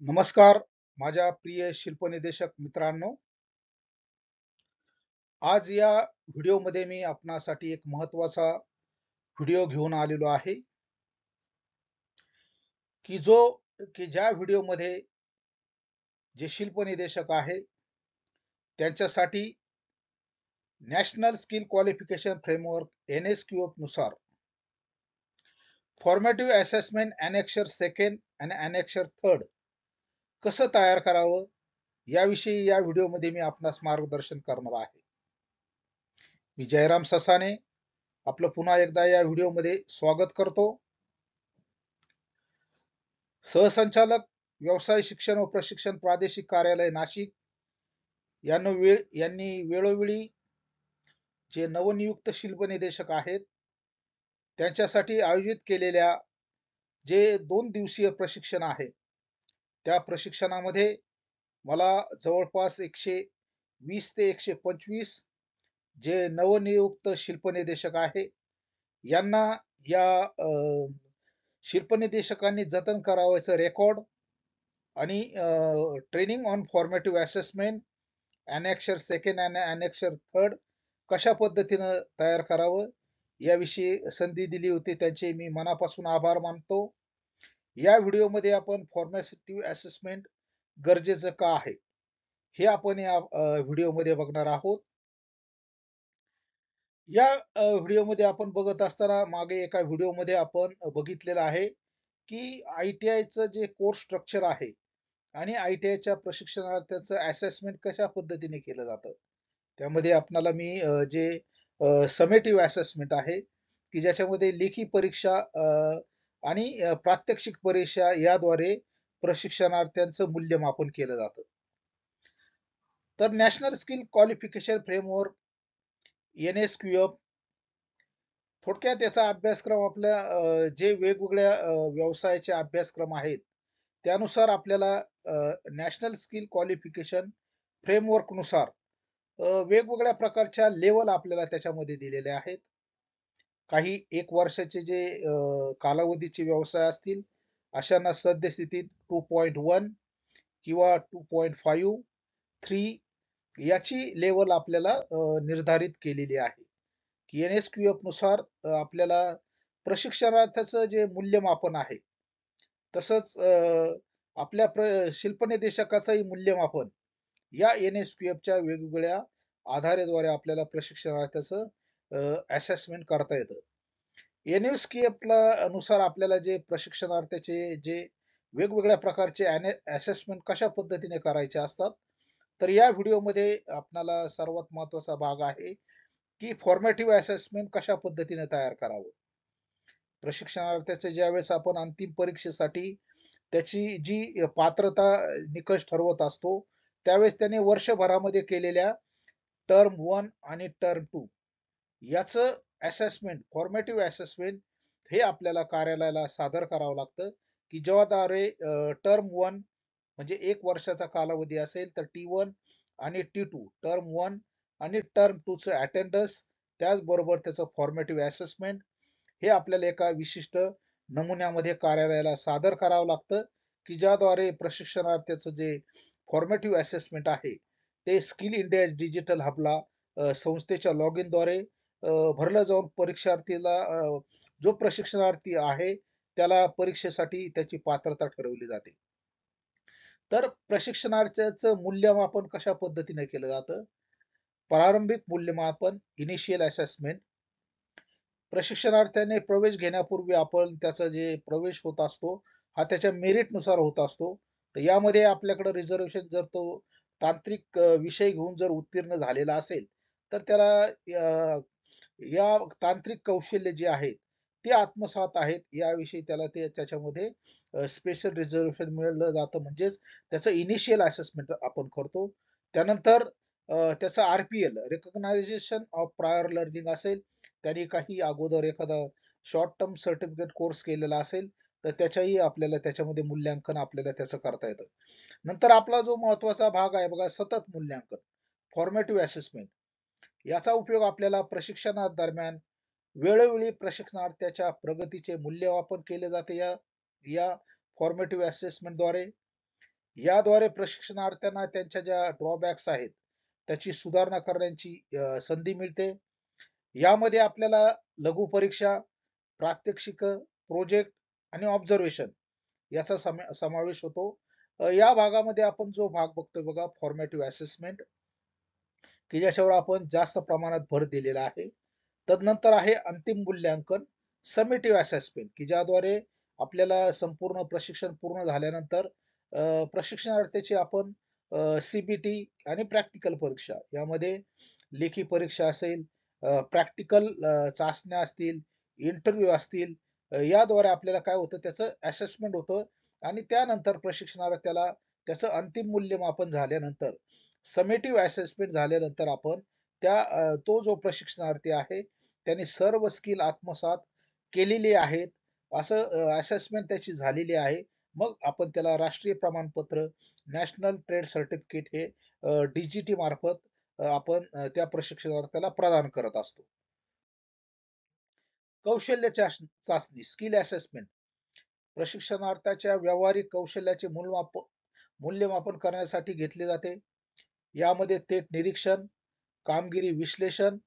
नमस्कार माझ्या प्रिय शिल्पनिदेशक मित्रांनो. आज या व्हिडिओमध्ये मी आपणासाठी एक महत्त्वाचा व्हिडिओ घेऊन आलेलो आहे की ज्या व्हिडिओमध्ये जे शिल्पनिदेशक आहे त्यांच्यासाठी national skill qualification framework NSQF नुसार फॉर्मेटिव्ह असेसमेंट ॲनेक्शर सेकंड आणि ॲनेक्शर थर्ड कसं तयार करावं याविषयी या व्हिडिओमध्ये मी आपणास मार्गदर्शन करणार आहे. मी जयराम ससाने आपलं पुन्हा एकदा या व्हिडिओमध्ये स्वागत करतो. सहसंचालक व्यवसाय शिक्षण व प्रशिक्षण प्रादेशिक कार्यालय नाशिक यांनी वेळोवेळी जे नवनियुक्त शिल्पनिदेशक आहेत त्यांच्यासाठी आयोजित केलेल्या जे 2 दिवसीय प्रशिक्षण आहे त्या प्रशिक्षणामध्ये मला जवळपास 120 ते 125 जे नवनियुक्त शिल्पनिदेशक आहे यांना या शिल्पनिदेशकांनी जतन करावयाचं रेकॉर्ड आणि training on formative assessment annexure second आणि ॲनेक्शर थर्ड कशा पद्धतीनं तयार करावं याविषयी संधी दिली होती. त्यांचे मी मनापासून आभार मानतो. या व्हिडिओमध्ये आपण फॉर्मेटिव्ह असेसमेंट गरजेचं का आहे हे आपण या व्हिडिओमध्ये बघणार आहोत. या व्हिडिओमध्ये आपण बघत असताना मागे एका व्हिडिओमध्ये आपण बघितलेलं आहे की ITIचं जे कोर्स स्ट्रक्चर आहे आणि ITIच्या प्रशिक्षणार्थ्याचं असेसमेंट कशा पद्धतीने केलं जातं. त्यामध्ये आपणाला मी जे समेटिव्ह असेसमेंट आहे की ज्याच्यामध्ये लेखी परीक्षा आणि प्रात्यक्षिक परीक्षा याद्वारे प्रशिक्षणार्थ्यांचं मूल्यमापन केलं जातं. तर national skill qualification framework NSQF थोडक्यात याचा अभ्यासक्रम आपल्या जे वेगवेगळ्या व्यवसायाचे अभ्यासक्रम आहेत त्यानुसार आपल्याला नॅशनल स्किल क्वालिफिकेशन फ्रेमवर्क नुसार वेगवेगळ्या प्रकारच्या लेवल आपल्याला त्याच्यामध्ये दिलेल्या आहेत. काही 1 वर्षाचे जे कालावधीचे व्यवसाय असतील अशांना सद्यस्थितीत 2.1 किंवा 2.5, 3 याची लेवल आपल्याला निर्धारित केलेली आहे की NSQF नुसार आपल्याला प्रशिक्षणार्थाचं जे मूल्यमापन आहे तसंच आपल्या शिल्पनिदेशकाचंही मूल्यमापन या NSQFच्या वेगवेगळ्या आधाराद्वारे आपल्याला प्रशिक्षणार्थाचं असेसमेंट करता येतं. NSQF नुसार आपल्याला जे प्रशिक्षणार्थाचे जे वेगवेगळ्या प्रकारचे असेसमेंट कशा पद्धतीने करायचे असतात तर या व्हिडिओमध्ये आपल्याला सर्वात महत्त्वाचा भाग आहे की फॉर्मेटिव्ह असेसमेंट कशा पद्धतीने तयार करावं. प्रशिक्षणार्थ्याचे ज्यावेळेस आपण अंतिम परीक्षेसाठी त्याची जी पात्रता निकष ठरवत असतो त्यावेळेस त्याने वर्षभरामध्ये केलेल्या टर्म 1 आणि टर्म 2 याचं असेसमेंट फॉर्मेटिव्ह असेसमेंट हे आपल्याला कार्यालयाला सादर करावं लागतं की जेव्हाद्वारे टर्म 1 म्हणजे 1 वर्षाचा कालावधी असेल तर T1 आणि T2 टर्म 1 आणि टर्म 2 चं अटेंडन्स त्याचबरोबर त्याचं फॉर्मेटिव्ह असेसमेंट हे आपल्याला एका विशिष्ट नमुन्यामध्ये कार्यालयाला सादर करावं लागतं की ज्याद्वारे प्रशिक्षणार्थ्याचं जे फॉर्मेटिव्ह असेसमेंट आहे ते स्किल इंडिया डिजिटल हबला संस्थेच्या लॉग इनद्वारे भरलं जाऊन परीक्षार्थीला जो प्रशिक्षणार्थी आहे त्याला परीक्षेसाठी त्याची पात्रता ठरवली जाते. तर प्रशिक्षणार्थ्याचं मूल्यमापन कशा पद्धतीने केलं जातं. प्रारंभिक मूल्यमापन इनिशियल असेसमेंट प्रशिक्षणार्थ्याने प्रवेश घेण्यापूर्वी आपण त्याचा जे प्रवेश होत असतो हा त्याच्या मेरिटनुसार होत असतो. तर यामध्ये आपल्याकडे रिझर्वेशन जर तो तांत्रिक विषय घेऊन जर उत्तीर्ण झालेला असेल तर त्याला या तांत्रिक कौशल्य जे आहेत ते आत्मसात आहेत याविषयी त्याला ते त्याच्यामध्ये स्पेशल रिझर्वेशन मिळलं जातं म्हणजेच त्याचं इनिशियल असेसमेंट आपण करतो. त्यानंतर त्याचा RPL recognition of prior learning असेल त्यांनी काही अगोदर एखादा शॉर्ट टर्म सर्टिफिकेट कोर्स केलेला असेल तर त्याच्याही आपल्याला त्याच्यामध्ये मूल्यांकन आपल्याला त्याचं करता येतं. नंतर आपला जो महत्वाचा भाग आहे बघा सतत मूल्यांकन फॉर्मेटिव्ह असेसमेंट याचा उपयोग आपल्याला प्रशिक्षणादरम्यान वेळोवेळी प्रशिक्षणार्थ्याच्या प्रगतीचे मूल्यमापन केले जाते या फॉर्मेटिव्ह असेसमेंटद्वारे. याद्वारे प्रशिक्षणार्थ्यांना त्यांच्या ज्या ड्रॉबॅक्स आहेत त्याची सुधारणा करण्याची संधी मिळते. यामध्ये आपल्याला लघु परीक्षा, प्रात्यक्षिक, प्रोजेक्ट आणि ऑब्झर्वेशन याचा समावेश होतो. या भागामध्ये आपण जो भाग बघतोय बघा, फॉर्मॅटिव्ह असेसमेंट, की ज्याच्यावर आपण जास्त प्रमाणात भर दिलेला आहे. तदनंतर आहे अंतिम मूल्यांकन, समेटिव्ह असेसमेंट, की ज्याद्वारे आपल्याला संपूर्ण प्रशिक्षण पूर्ण झाल्यानंतर प्रशिक्षणार्थीची आपण सीबीटी आणि प्रॅक्टिकल परीक्षा यामध्ये लेखी परीक्षा असेल, प्रॅक्टिकल चाचण्या असतील, इंटरव्ह्यू असतील, याद्वारे आपल्याला काय होतं त्याचं असेसमेंट होतं आणि त्यानंतर प्रशिक्षणार्थ्याला त्याचं अंतिम मूल्यमापन झाल्यानंतर समेटिव्ह असेसमेंट झाल्यानंतर आपण तो जो प्रशिक्षणार्थी आहे त्याने सर्व स्किल आत्मसात केलेली आहेत असं असेसमेंट त्याची झालेली आहे. मग आपण त्याला राष्ट्रीय प्रमाणपत्र, नॅशनल ट्रेड सर्टिफिकेट हे डीजीटी मार्फत आपण त्या प्रशिक्षणार्थ्याला प्रदान करत असतो. कौशल्य चाचणी, स्किल असेसमेंट, प्रशिक्षणार्थाच्या व्यावहारिक कौशल्याचे मूल्यमापन करण्यासाठी घेतले जाते. यामध्ये थेट निरीक्षण, कामगिरी विश्लेषण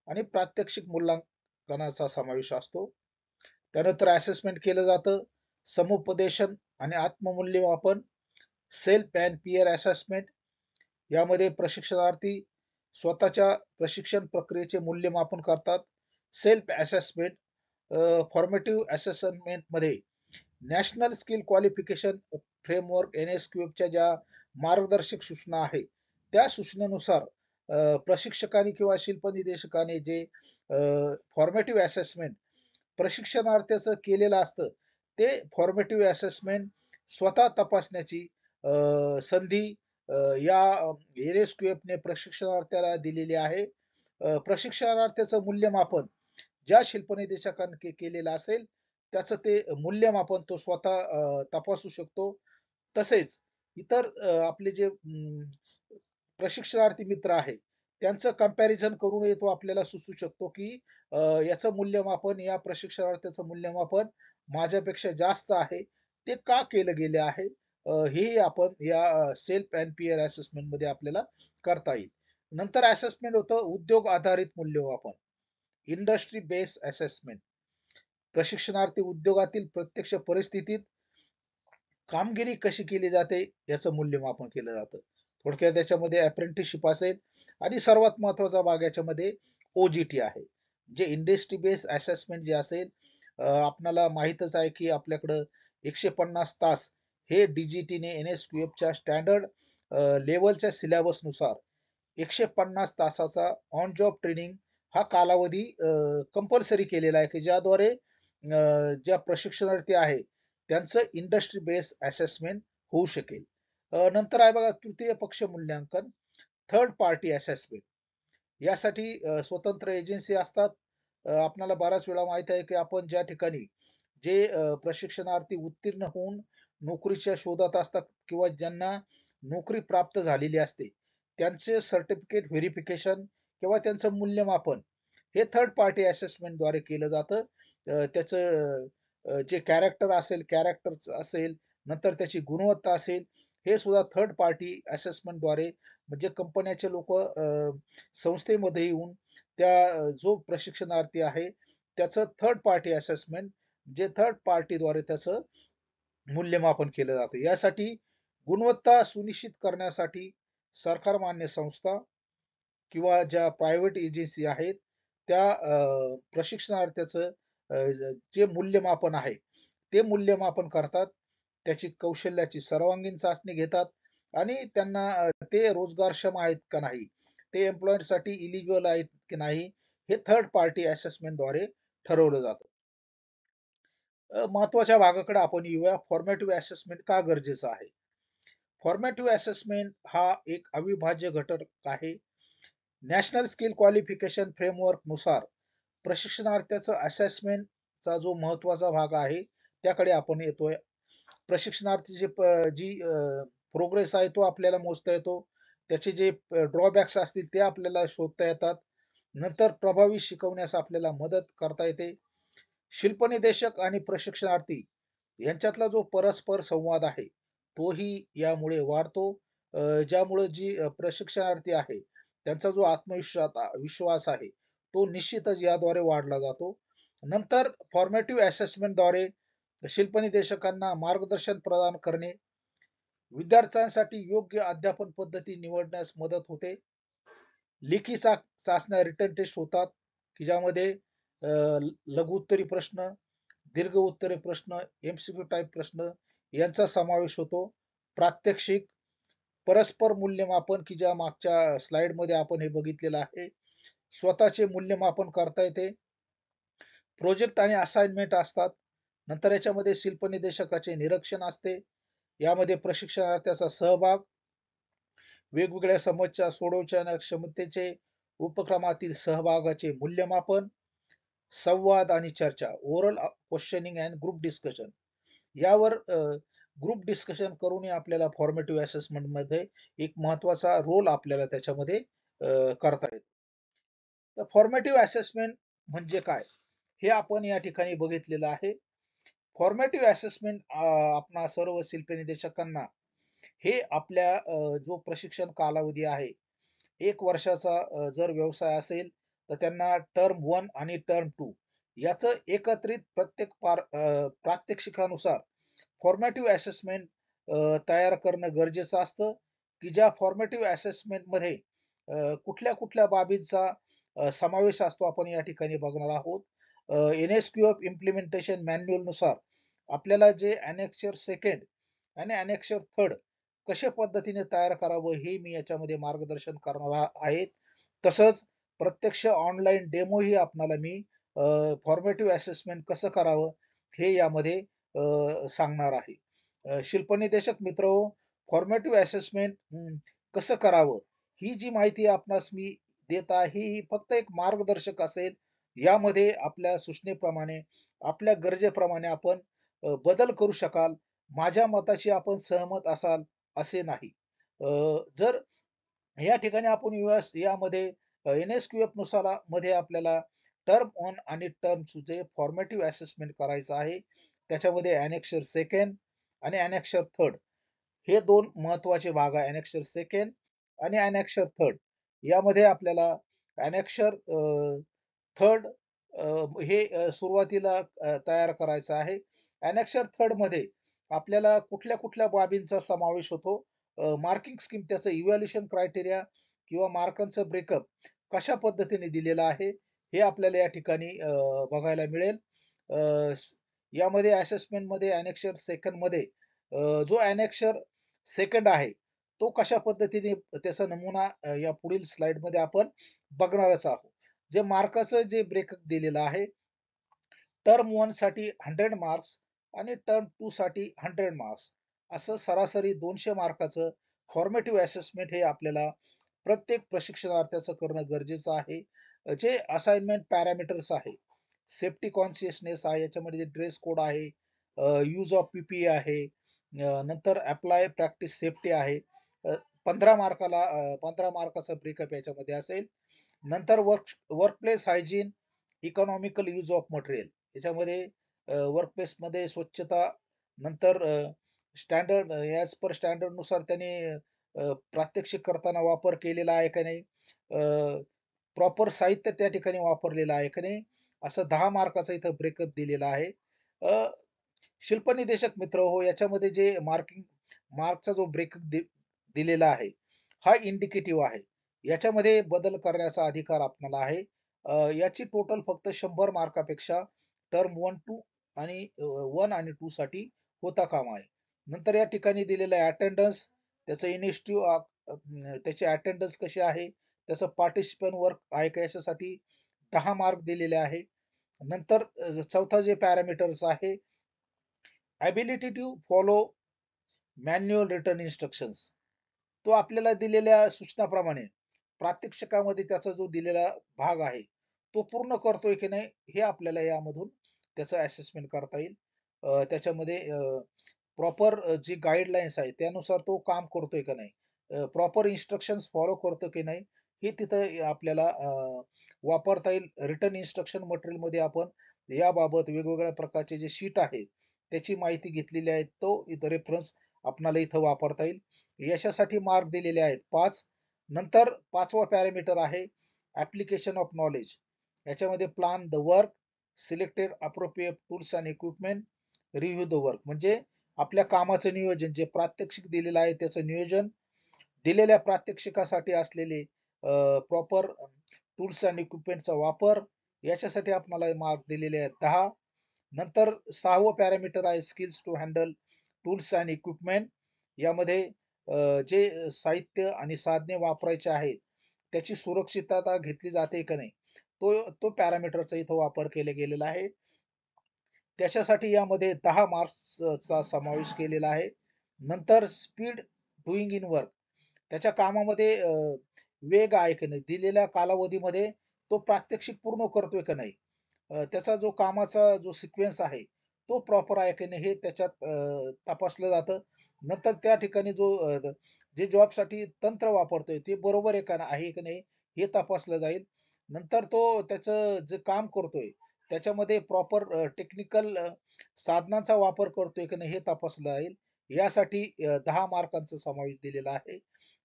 आणि प्रात्यक्षिक मूल्यांकनाचा समावेश असतो. त्यानंतर असेसमेंट केलं जातं समुपदेशन आणि आत्ममूल्यमापन, सेल्फ अँड पियर असेसमेंट. यामध्ये प्रशिक्षणार्थी स्वतःच्या प्रशिक्षण प्रक्रियेचे मूल्यमापन करतात. सेल्फ असेसमेंट, फॉर्मेटिव्ह असेसमेंट मध्ये नॅशनल स्किल क्वालिफिकेशन फ्रेमवर्क NSQFच्या ज्या मार्गदर्शक सूचना आहेत त्या सूचनेनुसार प्रशिक्षकाने किंवा शिल्पनिदेशकाने जे फॉर्मेटिव्ह असेसमेंट प्रशिक्षणार्थ्याचं केलेलं असतं ते फॉर्मेटिव्ह असेसमेंट स्वतः तपासण्याची संधी या NSQFने प्रशिक्षणार्थ्याला दिलेली आहे. प्रशिक्षणार्थ्याचं मूल्यमापन ज्या शिल्पनिदेशकाने केलेलं असेल त्याचं ते मूल्यमापन तो स्वतः तपासू शकतो. तसेच इतर आपले जे प्रशिक्षणार्थी मित्र आहे त्यांचं कंपॅरिझन करून तो आपल्याला सुचू शकतो की याचं मूल्यमापन, या प्रशिक्षणार्थीचं मूल्यमापन माझ्यापेक्षा जास्त आहे, ते का केलं गेले आहे, हे आपण या सेल्फ अँड पियर असेसमेंट मध्ये आपल्याला करता येईल. नंतर असेसमेंट होतं उद्योग आधारित मूल्यमापन, इंडस्ट्री बेस्ड असेसमेंट. प्रशिक्षणार्थी उद्योगातील प्रत्यक्ष परिस्थितीत कामगिरी कशी केली जाते याचं मूल्यमापन केलं जातं. थोडक्यात त्याच्यामध्ये अप्रेंटिसशिप असेल आणि सर्वात महत्वाचा भाग याच्यामध्ये OGT आहे. जे इंडस्ट्री बेस्ड असेसमेंट जे असेल, आपल्याला माहीतच आहे की आपल्याकडं 150 तास हे डीजीटीने NSQFच्या स्टँडर्ड लेवलच्या सिलेबस नुसार 150 तासाचा ऑन जॉब ट्रेनिंग हा कालावधी कंपल्सरी केलेला आहे की ज्याद्वारे ज्या प्रशिक्षणार्थी आहे त्यांचं इंडस्ट्री बेस्ड असेसमेंट होऊ शकेल. नंतर आहे बघा तृतीय पक्ष मूल्यांकन, थर्ड पार्टी असेसमेंट. यासाठी स्वतंत्र एजन्सी असतात. आपल्याला बऱ्याच वेळा माहित आहे की आपण ज्या ठिकाणी जे प्रशिक्षणार्थी उत्तीर्ण होऊन नोकरीच्या शोधात असतात किंवा ज्यांना नोकरी प्राप्त झालेली असते त्यांचे सर्टिफिकेट व्हेरिफिकेशन किंवा त्यांचं मूल्यमापन हे थर्ड पार्टी असेसमेंट द्वारे केलं जातं. त्याचं जे कॅरेक्टर असेल, नंतर त्याची गुणवत्ता असेल, हे सुद्धा थर्ड पार्टी असेसमेंट द्वारे म्हणजे कंपन्याचे लोक संस्थेमध्ये येऊन त्या जो प्रशिक्षणार्थी आहे त्याचं थर्ड पार्टी असेसमेंट जे थर्ड पार्टीद्वारे त्याचं मूल्यमापन केलं जातं. यासाठी गुणवत्ता सुनिश्चित करण्यासाठी सरकार मान्य संस्था किंवा ज्या प्रायव्हेट एजन्सी आहेत त्या प्रशिक्षणार्थ्याचं जे मूल्यमापन आहे ते मूल्यमापन करतात. त्याची कौशल्याची सर्वांगीण चाचणी घेतात आणि त्यांना ते रोजगारक्षम आहेत का नाही, ते एम्प्लॉयसाठी इलिजिबल आहेत की नाही, हे थर्ड पार्टी असेसमेंट द्वारे ठरवलं जातं. महत्वाच्या भागाकडे आपण येऊया, फॉर्मॅटिव्ह असेसमेंट का गरजेचं आहे. फॉर्मॅटिव्ह असेसमेंट हा एक अविभाज्य घटक आहे. नॅशनल स्किल क्वालिफिकेशन फ्रेमवर्क नुसार प्रशिक्षणार्थ्याचं असेसमेंटचा जो महत्वाचा भाग आहे त्याकडे आपण येतोय. प्रशिक्षणार्थीची जी प्रोग्रेस आहे तो आपल्याला मोजता येतो. त्याचे जे ड्रॉबॅक्स असतील ते आपल्याला शोधता येतात. नंतर प्रभावी शिकवण्यास आपल्याला मदत करता येते. शिल्पनिदेशक आणि प्रशिक्षणार्थी यांच्यातला जो परस्पर संवाद आहे तोही यामुळे वाढतो. ज्यामुळे जी प्रशिक्षणार्थी आहे त्यांचा जो विश्वास आहे तो निश्चितच याद्वारे वाढला जातो. नंतर फॉर्मेटिव्ह असेसमेंटद्वारे शिल्पनिदेशकांना मार्गदर्शन प्रदान करणे, विद्यार्थ्यांसाठी योग्य अध्यापन पद्धती निवडण्यास मदत होते. लेखी चाचण्या रिटन टेस्ट होतात की ज्यामध्ये लघु उत्तरी प्रश्न, दीर्घ उत्तरी प्रश्न, एमसीक्यू टाईप प्रश्न यांचा समावेश होतो. प्रात्यक्षिक, परस्पर मूल्यमापन की ज्या मागच्या स्लाइड मध्ये आपण हे बघितलेलं आहे. स्वतःचे मूल्यमापन करता येते. प्रोजेक्ट आणि असाइनमेंट असतात. नंतर याच्यामध्ये शिल्पनिदेशकाचे निरीक्षण असते. यामध्ये प्रशिक्षणार्थ्याचा सहभाग, वेगवेगळ्या समस्या सोडवण्याच्या क्षमतेचे, उपक्रमातील सहभागाचे मूल्यमापन, संवाद आणि चर्चा, oral questioning and group discussion यावर ग्रुप डिस्कशन करूनही आपल्याला फॉर्मेटिव्ह असेसमेंट मध्ये एक महत्वाचा रोल आपल्याला त्याच्यामध्ये करता येतो. तर फॉर्मेटिव्ह असेसमेंट म्हणजे काय हे आपण या ठिकाणी बघितलेलं आहे. फॉर्मेटिव्ह असेसमेंट आपणा सर्व शिल्पनिदेशकांना हे आपल्या जो प्रशिक्षण कालावधी आहे 1 वर्षाचा जर व्यवसाय असेल तर त्यांना टर्म 1 आणि टर्म 2 याचं एकत्रित प्रत्येक प्रात्यक्षिकानुसार फॉर्मेटिव्ह असेसमेंट तयार करणं गरजेचं असतं की ज्या फॉर्मेटिव्ह असेसमेंट मध्ये कुठल्या कुठल्या बाबींचा समावेश असतो आपण या ठिकाणी बघणार आहोत. NSQF इम्प्लिमेंटेशन मॅन्युअल नुसार आपल्याला जे अनेक्चर सेकंड आणि अनेक्चर थर्ड कशा पद्धतीने तयार करावं हे मी याच्यामध्ये मार्गदर्शन करणार आहे. तसंच प्रत्यक्ष ऑनलाईन डेमो ही आपल्याला मी फॉर्मेटिव्ह असेसमेंट कसं करावं हे यामध्ये सांगणार आहे. शिल्पनिदेशक मित्र फॉर्मेटिव्ह असेसमेंट कसं करावं ही जी माहिती आपणास मी देत आहे ही फक्त एक मार्गदर्शक असेल. यामध्ये आपल्या सूचनेप्रमाणे आपल्या गरजेप्रमाणे आपण बदल करू शकाल. माझ्या मताशी आपण सहमत असाल असे नाही. जर या ठिकाणी आपण यामध्ये NSQF नुसार मध्ये आपल्याला टर्म 1 आणि टर्म 2 चे फॉर्मेटिव्ह असेसमेंट करायचं आहे. त्याच्यामध्ये अनेक्शर सेकंड आणि अनेक्शर थर्ड हे दोन महत्वाचे भाग आहे. अनेक्शर सेकंड आणि अनेक्शर थर्ड यामध्ये आपल्याला अनेक्शर थर्ड हे सुरुवातीला तयार करायचं आहे. अनेक्शर थर्ड मध्ये आपल्याला कुठल्या कुठल्या बाबींचा समावेश होतो, मार्किंग स्कीम, त्याचं इव्हॅल्युएशन क्रायटेरिया किंवा मार्कांचं ब्रेकअप कशा पद्धतीने दिलेलं आहे हे आपल्याला या ठिकाणी बघायला मिळेल. यामध्ये असेसमेंट मध्ये अनेक्शर सेकंड मध्ये जो अनेक्शर सेकंड आहे तो कशा पद्धतीने त्याचा नमुना या पुढील स्लाइड मध्ये आपण बघणारच आहोत. जे मार्काचं जे ब्रेकअप दिलेलं आहे, टर्म 1 साठी 100 मार्क्स आणि टर्म 2 साठी 100 मार्क्स असं सरासरी 200 मार्काचं फॉर्मेटिव्ह असेसमेंट हे आपल्याला प्रत्येक प्रशिक्षणार्थ्याचं करणं गरजेचं आहे. जे असाइनमेंट पॅरामीटर्स आहे, सेफ्टी कॉन्शियसनेस आहे, याच्यामध्ये ड्रेस कोड आहे, यूज ऑफ PPE आहे, नंतर अप्लाय प्रॅक्टिस सेफ्टी आहे. 15 मार्काचा ब्रेकअप याच्यामध्ये असेल. नंतर workplace hygiene, economical use of material याच्यामध्ये वर्कप्लेस मध्ये स्वच्छता, नंतर स्टँडर्ड ॲज पर स्टँडर्ड नुसार त्याने प्रात्यक्षिक करताना वापर केलेला आहे का नाही, प्रॉपर साहित्य त्या ठिकाणी वापरलेलं आहे का नाही, असं 10 मार्काचा इथं ब्रेकअप दिलेला आहे. शिल्पनिदेशक मित्र हो, याच्यामध्ये जे मार्कचा जो ब्रेकअप दिलेला आहे हा इंडिकेटिव्ह आहे. याच्यामध्ये बदल करण्याचा अधिकार आपल्याला आहे. याची टोटल फक्त 100 मार्कापेक्षा टर्म 1 आणि 2 साठी होता कामा आहे. नंतर या ठिकाणी दिलेलं आहे अटेंडन्स, त्याचं इनिशिएटिव्ह, त्याची अटेंडन्स कशी आहे, त्याचं पार्टिसिपंट वर्क आहे का याच्यासाठी 10 मार्क दिलेले आहे. नंतर चौथा जे पॅरामीटर्स आहे, ability to follow manual return instructions, तो आपल्याला दिलेल्या सूचनाप्रमाणे प्रात्यक्षिकामध्ये त्याचा जो दिलेला भाग आहे तो पूर्ण करतोय की नाही हे आपल्याला यामधून त्याचं असेसमेंट करता येईल. त्याच्यामध्ये प्रॉपर जी गाईडलाईन्स आहे त्यानुसार तो काम करतोय का नाही, प्रॉपर इन्स्ट्रक्शन्स फॉलो करतो की नाही हे तिथं आपल्याला वापरता येईल. रिटर्न इन्स्ट्रक्शन मटेरियल मध्ये आपण याबाबत वेगवेगळ्या प्रकारचे जे शीट आहेत त्याची माहिती घेतलेली आहे, तो इथं रेफरन्स आपणाला इथं वापरता येईल. यशासाठी मार्क दिलेले आहेत 5. नंतर 5वा पॅरामीटर आहे ऍप्लिकेशन ऑफ नॉलेज. याच्यामध्ये plan the work, selected appropriate tools and equipment, review the work. म्हणजे आपल्या कामाचं नियोजन, जे प्रात्यक्षिक दिलेलं आहे त्याचं नियोजन, दिलेल्या प्रात्यक्षिकासाठी असलेले प्रॉपर टूल्स अँड इक्विपमेंटचा वापर, याच्यासाठी आपल्याला मार्क दिलेले आहेत 10. नंतर 6वं पॅरामीटर आहे skills to handle tools and equipment. यामध्ये जे साहित्य आणि साधने वापरायचे आहेत त्याची सुरक्षितता घेतली जाते का नाही, तो पॅरामीटरचा इथं वापर केला गेलेला आहे. त्याच्यासाठी यामध्ये 10 मार्क्सचा समावेश केलेला आहे. नंतर स्पीड डुईंग इन वर्क. त्याच्या कामामध्ये वेग आहे की नाही, दिलेल्या कालावधीमध्ये तो प्रात्यक्षिक पूर्ण करतोय का नाही, त्याचा जो कामाचा जो सिक्वेन्स आहे तो प्रॉपर आहे की नाही हे त्याच्यात तपासलं जातं. नंतर त्या ठिकाणी जे जॉबसाठी तंत्र वापरतोय ते बरोबर आहे की नाही हे तपासलं जाईल. नंतर तो त्याचं जे काम करतोय त्याच्यामध्ये प्रॉपर टेक्निकल साधनांचा वापर करतोय की नाही हे तपासलं जाईल. यासाठी 10 मार्कांचा समावेश दिलेला आहे.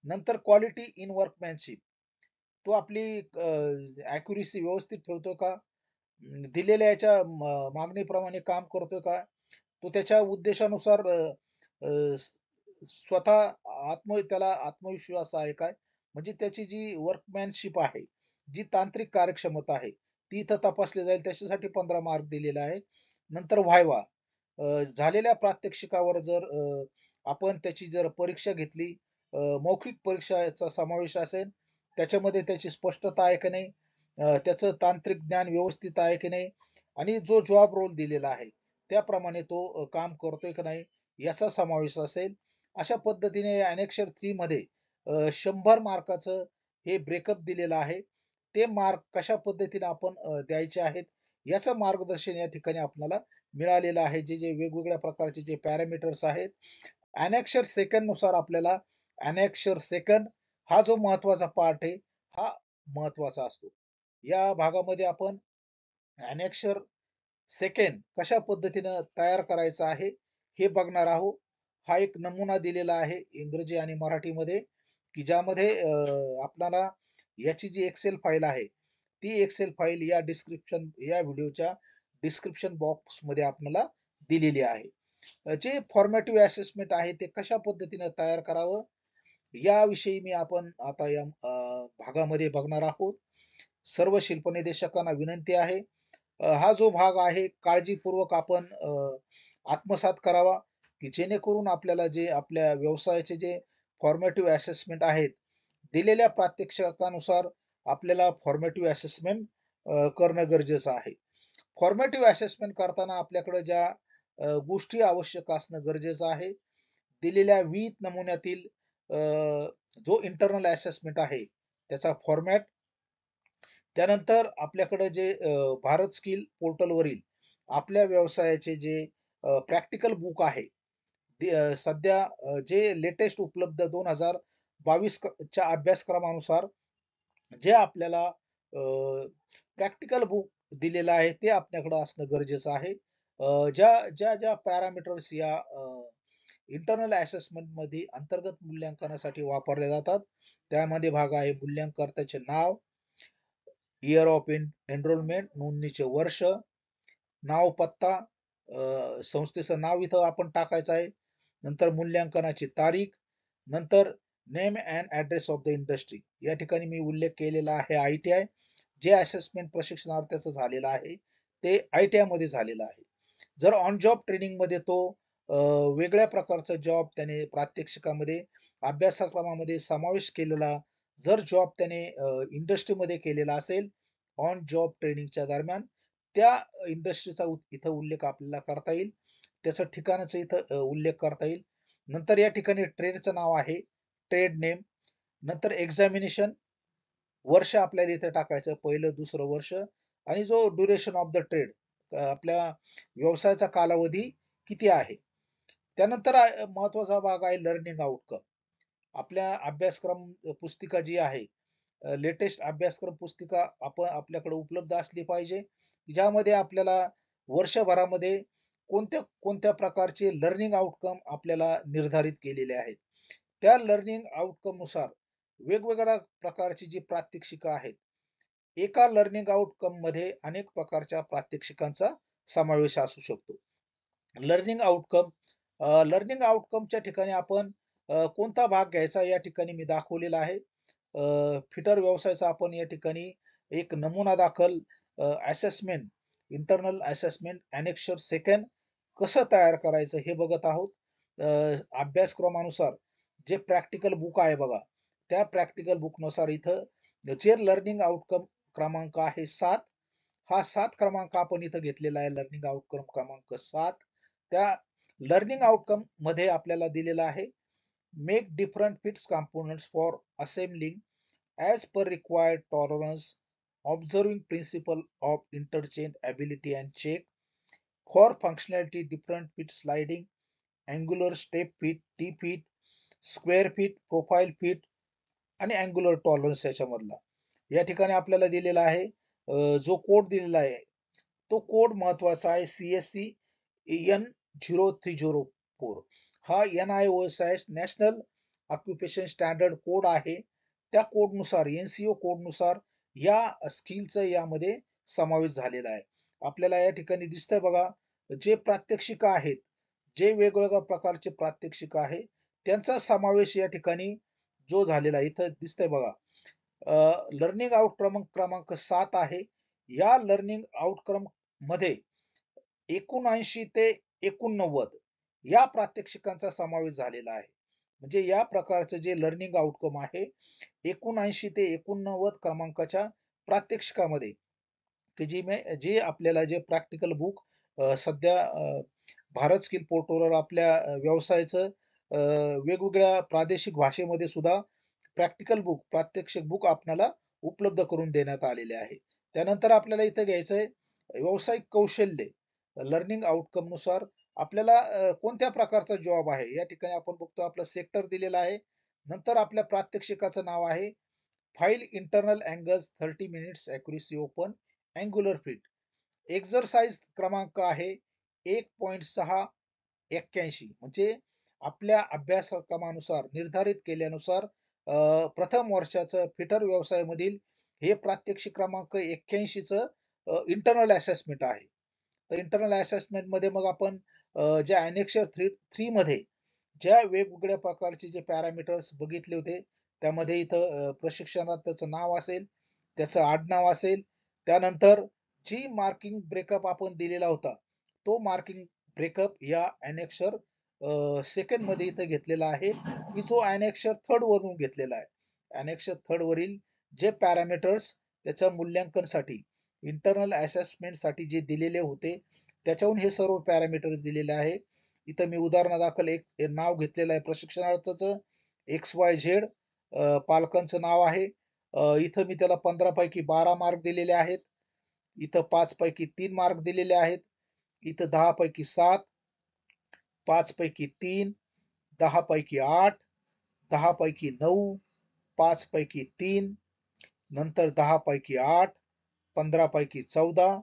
नंतर क्वालिटी इन वर्कमॅनशिप. तो आपली ॲक्युरसी व्यवस्थित ठेवतो का? दिलेल्या याच्या मागणीप्रमाणे काम करतोय का? तो त्याच्या उद्देशानुसार अ, स स्वतः त्याला आत्मविश्वास आहे काय? म्हणजे त्याची जी वर्कमॅनशिप आहे, जी तांत्रिक कार्यक्षमता आहे, ती इथं तपासली जाईल. त्याच्यासाठी 15 मार्क दिलेले आहे. नंतर व्हायवा. झालेल्या प्रात्यक्षिकावर जर आपण त्याची जर परीक्षा घेतली, मौखिक परीक्षेचा समावेश असेल, त्याच्यामध्ये त्याची स्पष्टता आहे की नाही, त्याचं तांत्रिक ज्ञान व्यवस्थित आहे की नाही आणि जो जॉब रोल दिलेला आहे, त्याप्रमाणे तो काम करतोय की नाही, याचा समावेश असेल. अशा पद्धतीने ॲनेक्सर 3 मध्ये 100 मार्काचं हे ब्रेकअप दिलेलं आहे. ते मार्क कशा पद्धतीने आपण द्यायचे आहेत, याचं मार्गदर्शन या ठिकाणी आपल्याला मिळालेलं आहे. जे वेगवेगळ्या प्रकारचे जे पॅरामीटर्स आहेत, ॲनेक्सर सेकंड नुसार आपल्याला ॲनेक्सर सेकंड हा जो महत्त्वाचा पार्ट आहे, हा महत्त्वाचा असतो. या भागामध्ये आपण ॲनेक्सर सेकंड कशा पद्धतीनं तयार करायचा आहे, हे बघणार आहोत. हा एक नमुना दिलेला आहे इंग्रजी आणि मराठीमध्ये, की ज्यामध्ये आपल्याला याची जी एक्सेल फाईल आहे, ती एक्सेल फाईल या व्हिडिओच्या डिस्क्रिप्शन बॉक्समध्ये आपल्याला दिलेली आहे. जे फॉर्मॅटिव्ह असेसमेंट आहे ते कशा पद्धतीने तयार करावं, याविषयी आपण आता या भागामध्ये बघणार आहोत. सर्व शिल्पनिदेशकांना विनंती आहे, हा जो भाग आहे काळजीपूर्वक आपण आत्मसात करावा, की जेणेकरून आपल्याला जे आपल्या व्यवसायाचे जे फॉर्मॅटिव्ह असेसमेंट आहेत, दिलेल्या प्रात्यक्षिकानुसार आपल्याला फॉर्मॅटिव्ह असेसमेंट करणं गरजेचं आहे. फॉर्मॅटिव्ह असेसमेंट करताना आपल्याकडे ज्या गोष्टी आवश्यक असणं गरजेचं आहे, दिलेल्या विहित नमुन्यातील जो इंटरनल असेसमेंट आहे त्याचा फॉर्मॅट, त्यानंतर आपल्याकडे जे भारत स्किल पोर्टलवरील आपल्या व्यवसायाचे जे प्रॅक्टिकल बुक आहे, सध्या जे लेटेस्ट उपलब्ध 2022 च्या अभ्यासक्रमानुसार जे आपल्याला प्रॅक्टिकल बुक दिलेलं आहे ते आपल्याकडे असणं गरजेचं आहे. ज्या पॅरामीटर्स या इंटरनल असेसमेंट मध्ये अंतर्गत मूल्यांकनासाठी वापरले जातात, त्यामध्ये भाग आहे मूल्यांकर्त्याचे नाव, इयर ऑफ एनरोलमेंट, नोंदणीचे वर्ष, नाव, पत्ता, संस्थेचं नाव इथं आपण टाकायचं आहे. नंतर मूल्यांकनाची तारीख, नंतर name and address of the industry. या ठिकाणी मी उल्लेख केलेला आहे ITI. जे असेसमेंट प्रशिक्षणार्थीचं झालेलं आहे ते ITI मध्ये झालेलं आहे. जर ऑन जॉब ट्रेनिंग मध्ये तो वेगळ्या प्रकारचा जॉब त्याने प्रात्यक्षिकामध्ये अभ्यासक्रमामध्ये समावेश केलेला जर जॉब त्याने इंडस्ट्रीमध्ये केलेला असेल ऑन जॉब ट्रेनिंगच्या दरम्यान, त्या इंडस्ट्रीचा इथं उल्लेख आपल्याला करता येईल. त्याचं ठिकाणाचा इथं उल्लेख करता येईल. नंतर या ठिकाणी ट्रेडचं नाव आहे, ट्रेड नेम. नंतर एक्झामिनेशन वर्ष आपल्याला इथे टाकायचं, पहिलं दुसरं वर्ष, आणि जो ड्युरेशन ऑफ द ट्रेड, आपल्या व्यवसायाचा कालावधी किती आहे. त्यानंतर महत्वाचा भाग आहे लर्निंग आउटकम. आपल्या अभ्यासक्रम पुस्तिका जी आहे, लेटेस्ट अभ्यासक्रम पुस्तिका आपल्याकडे उपलब्ध असली पाहिजे, ज्यामध्ये आपल्याला वर्षभरामध्ये कोणत्या कोणत्या प्रकारचे लर्निंग आउटकम आपल्याला निर्धारित केलेले आहेत. त्या लर्निंग आउटकम नुसार वेगवेगळ्या प्रकारची जी प्रात्यक्षिकं आहेत. एका लर्निंग आउटकम मध्ये अनेक प्रकारच्या प्रात्यक्षिकांचा समावेश असू शकतो. लर्निंग आउटकम लर्निंग आउटकमच्या ठिकाणी आपण कोणता भाग घ्यायचा या ठिकाणी मी दाखवलेला आहे. फिटर व्यवसायाचा आपण या ठिकाणी एक नमुना दाखल assessment internal assessment annexure second कसं तयार करायचं हे बघत आहोत. अभ्यासक्रमानुसार जे प्रॅक्टिकल बुक आहे बघा, त्या प्रॅक्टिकल बुकनुसार इथं जे लर्निंग आउटकम क्रमांक आहे 7, हा 7 क्रमांक आपण इथं घेतलेला आहे. लर्निंग आउटकम क्रमांक 7. त्या लर्निंग आउटकम मध्ये आपल्याला दिलेला आहे make different fits components for assembling as per required tolerance, observing principle of interchange ability and check for functionality different fit sliding, angular step fit, T fit, square fit, profile fit आणि angular tolerance याच्यामधला. या ठिकाणी आपल्याला दिलेला आहे जो code दिलेला आहे तो कोड महत्वाचा आहे CSC N0304. हा NIOSH national occupation standard code आहे. त्या कोडनुसार NCO कोडनुसार या स्किलचा यामध्ये समावेश झालेला आहे. आपल्याला या ठिकाणी दिसतंय बघा, जे प्रात्यक्षिक आहेत, जे वेगवेगळ्या प्रकारचे प्रात्यक्षिक आहे त्यांचा समावेश या ठिकाणी जो झालेला आहे इथं दिसतंय बघा. लर्निंग आउटकम क्रमांक 7 आहे. या लर्निंग आउटकम मध्ये 79 ते 89 या प्रात्यक्षिकांचा समावेश झालेला आहे. म्हणजे या प्रकारचं जे लर्निंग आउटकम आहे 79 ते 89 क्रमांकाच्या प्रात्यक्षिकामध्ये की जे आपल्याला जे प्रॅक्टिकल बुक सध्या भारत स्किल पोर्टलवर आपल्या व्यवसायाचं वेगवेगळ्या प्रादेशिक भाषेमध्ये सुद्धा प्रॅक्टिकल बुक प्रात्यक्षिक बुक आपल्याला उपलब्ध करून देण्यात आलेले आहे. त्यानंतर आपल्याला इथं घ्यायचंय व्यावसायिक कौशल्य लर्निंग आउटकम नुसार आपल्याला कोणत्या प्रकारचा जॉब आहे या ठिकाणी आपण बघतो आपला सेक्टर दिलेला आहे. नंतर आपल्या प्रात्यक्षिकाचं नाव आहे file internal angles 30 minutes accuracy open angular fit. Exercise क्रमांक आहे 1.681 म्हणजे आपल्या अभ्यासक्रमानुसार निर्धारित केल्यानुसार प्रथम वर्षाचं फिटर व्यवसायामधील हे प्रात्यक्षिक क्रमांक 81 च इंटरनल असेसमेंट आहे. तर इंटरनल असेसमेंट मध्ये मग आपण ज्या ॲनेक्सर 3 मध्ये ज्या वेगवेगळ्या प्रकारचे जे पॅरामीटर्स बघितले होते त्यामध्ये इथं प्रशिक्षणार्थीचं नाव असेल, त्याचं आडनाव असेल, त्यानंतर जी मार्किंग ब्रेकअप आपण दिलेला होता तो मार्किंग ब्रेकअप या ॲनेक्सर सेकंड मध्ये इथं घेतलेला आहे की जो ॲनेक्सर थर्ड वरून घेतलेला आहे. ॲनेक्सर थर्ड वरील जे पॅरामीटर्स त्याच्या मूल्यांकनसाठी इंटरनल असेसमेंट साठी जे दिलेले होते त्याच्याहून हे सर्व पॅरामीटर्स दिलेले आहे. इथं मी उदाहरणादाखल एक नाव घेतलेलं आहे प्रशिक्षणार्थीचं XYZ, पालकांचं नाव आहे. इथं मी त्याला 15 पैकी 12 मार्क दिलेले आहेत. इथं 5 पैकी 3 मार्क दिलेले आहेत. इथं 10 पैकी 7, 5 पैकी 3, 10 पैकी 8, 10 पैकी 9, 5 पैकी 3, नंतर 10 पैकी 8, 15 पैकी 14.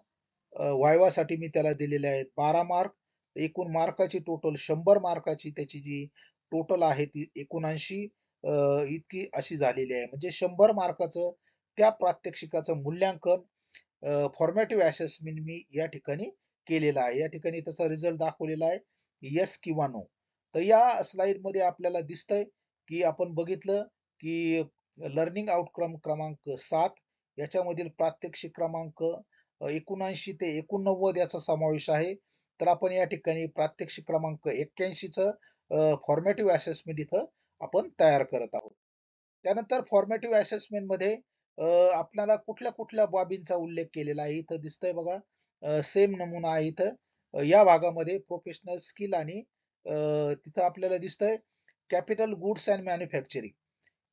वायवासाठी मी त्याला दिलेले आहेत 12 मार्क. एकूण मार्काची टोटल 100 मार्काची त्याची जी टोटल आहे ती 79 इतकी अशी झालेली आहे. म्हणजे 100 मार्काचं त्या प्रात्यक्षिकाचं मूल्यांकन फॉर्मॅटिव्ह असेसमेंट मी या ठिकाणी केलेला आहे. या ठिकाणी त्याचा रिझल्ट दाखवलेला आहे येस किंवा नो. तर या स्लाइड मध्ये आपल्याला दिसतंय की आपण बघितलं की लर्निंग आउटकम क्रमांक 7 याच्यामधील प्रात्यक्षिक क्रमांक 79 ते 89 याचा समावेश आहे. तर आपण या ठिकाणी प्रात्यक्षिक क्रमांक 81 च फॉर्मॅटिव्ह असेसमेंट इथं आपण तयार करत आहोत. त्यानंतर फॉर्मॅटिव्ह असेसमेंट मध्ये आपल्याला कुठल्या कुठल्या बाबींचा उल्लेख केलेला आहे इथं दिसतंय बघा. सेम नमुना आहे इथं. या भागामध्ये प्रोफेशनल स्किल आणि तिथं आपल्याला दिसतंय कॅपिटल गुड्स अँड मॅन्युफॅक्चरिंग.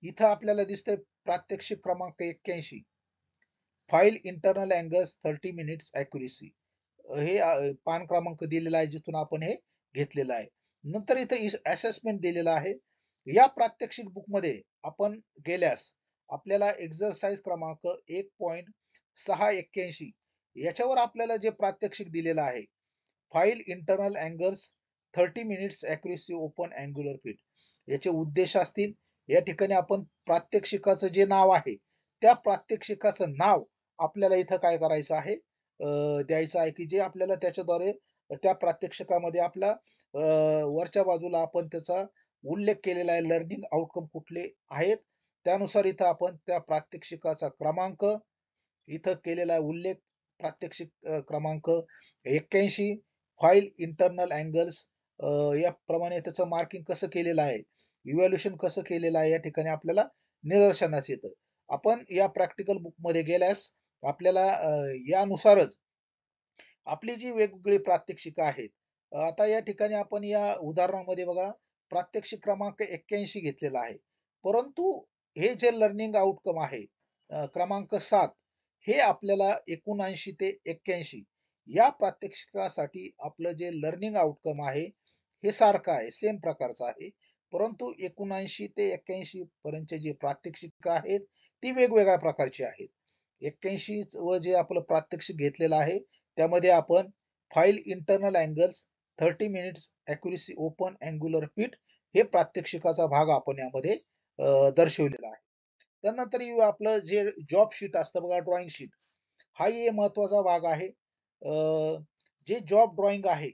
इथं आपल्याला दिसतंय प्रात्यक्षिक क्रमांक 81 file internal angles 30 minutes accuracy. हे पान क्रमांक दिलेला आहे जिथून आपण हे घेतलेलं आहे. नंतर इथं असेसमेंट दिलेला आहे. या प्रात्यक्षिक बुक मध्ये आपण गेल्यास आपल्याला एक्झरसाइज क्रमांक 1.681 याच्यावर आपल्याला जे प्रात्यक्षिक दिलेलं आहे file internal angles 30 minutes accuracy open angular fit. याचे उद्देश असतील. या ठिकाणी आपण प्रात्यक्षिकाचं जे नाव आहे, त्या प्रात्यक्षिकाचं नाव आपल्याला इथं काय करायचं आहे, द्यायचं आहे, की जे आपल्याला त्याच्याद्वारे त्या प्रात्यक्षिकामध्ये आपला वरच्या बाजूला आपण त्याचा उल्लेख केलेला आहे, लर्निंग आउटकम कुठले आहेत. त्यानुसार इथं आपण त्या प्रात्यक्षिकाचा क्रमांक इथं केलेला उल्लेख, प्रात्यक्षिक क्रमांक 81, फाईल इंटरनल अँगल्स, याप्रमाणे त्याचं मार्किंग कसं केलेलं आहे, इव्हॅल्युएशन कसं केलेलं आहे, या ठिकाणी आपल्याला निदर्शनास येतं. आपण या प्रॅक्टिकल बुकमध्ये गेल्यास आपल्याला यानुसारच आपली जी वेगवेगळी प्रात्यक्षिकं आहेत. आता या ठिकाणी आपण या उदाहरणामध्ये बघा, प्रात्यक्षिक क्रमांक 81 घेतलेला आहे. परंतु हे जे लर्निंग आउटकम आहे, क्रमांक 7, हे आपल्याला 79 ते 81 या प्रात्यक्षिकासाठी आपलं जे लर्निंग आउटकम आहे, हे सारखं आहे, सेम प्रकारचं आहे. परंतु 79 ते 81 पर्यंतचे जे प्रात्यक्षिक आहेत, ती वेगवेगळ्या प्रकारची आहेत. 81 व जे आपलं प्रात्यक्षिक घेतलेलं आहे, त्यामध्ये आपण file internal angles 30 minutes accuracy open angular fit हे प्रात्यक्षिकाचा भाग आपण यामध्ये दर्शवलेला आहे. त्यानंतर आपलं जे जॉब शीट असतं बघा, ड्रॉइंग शीट, हाही महत्वाचा भाग आहे. जे जॉब ड्रॉइंग आहे,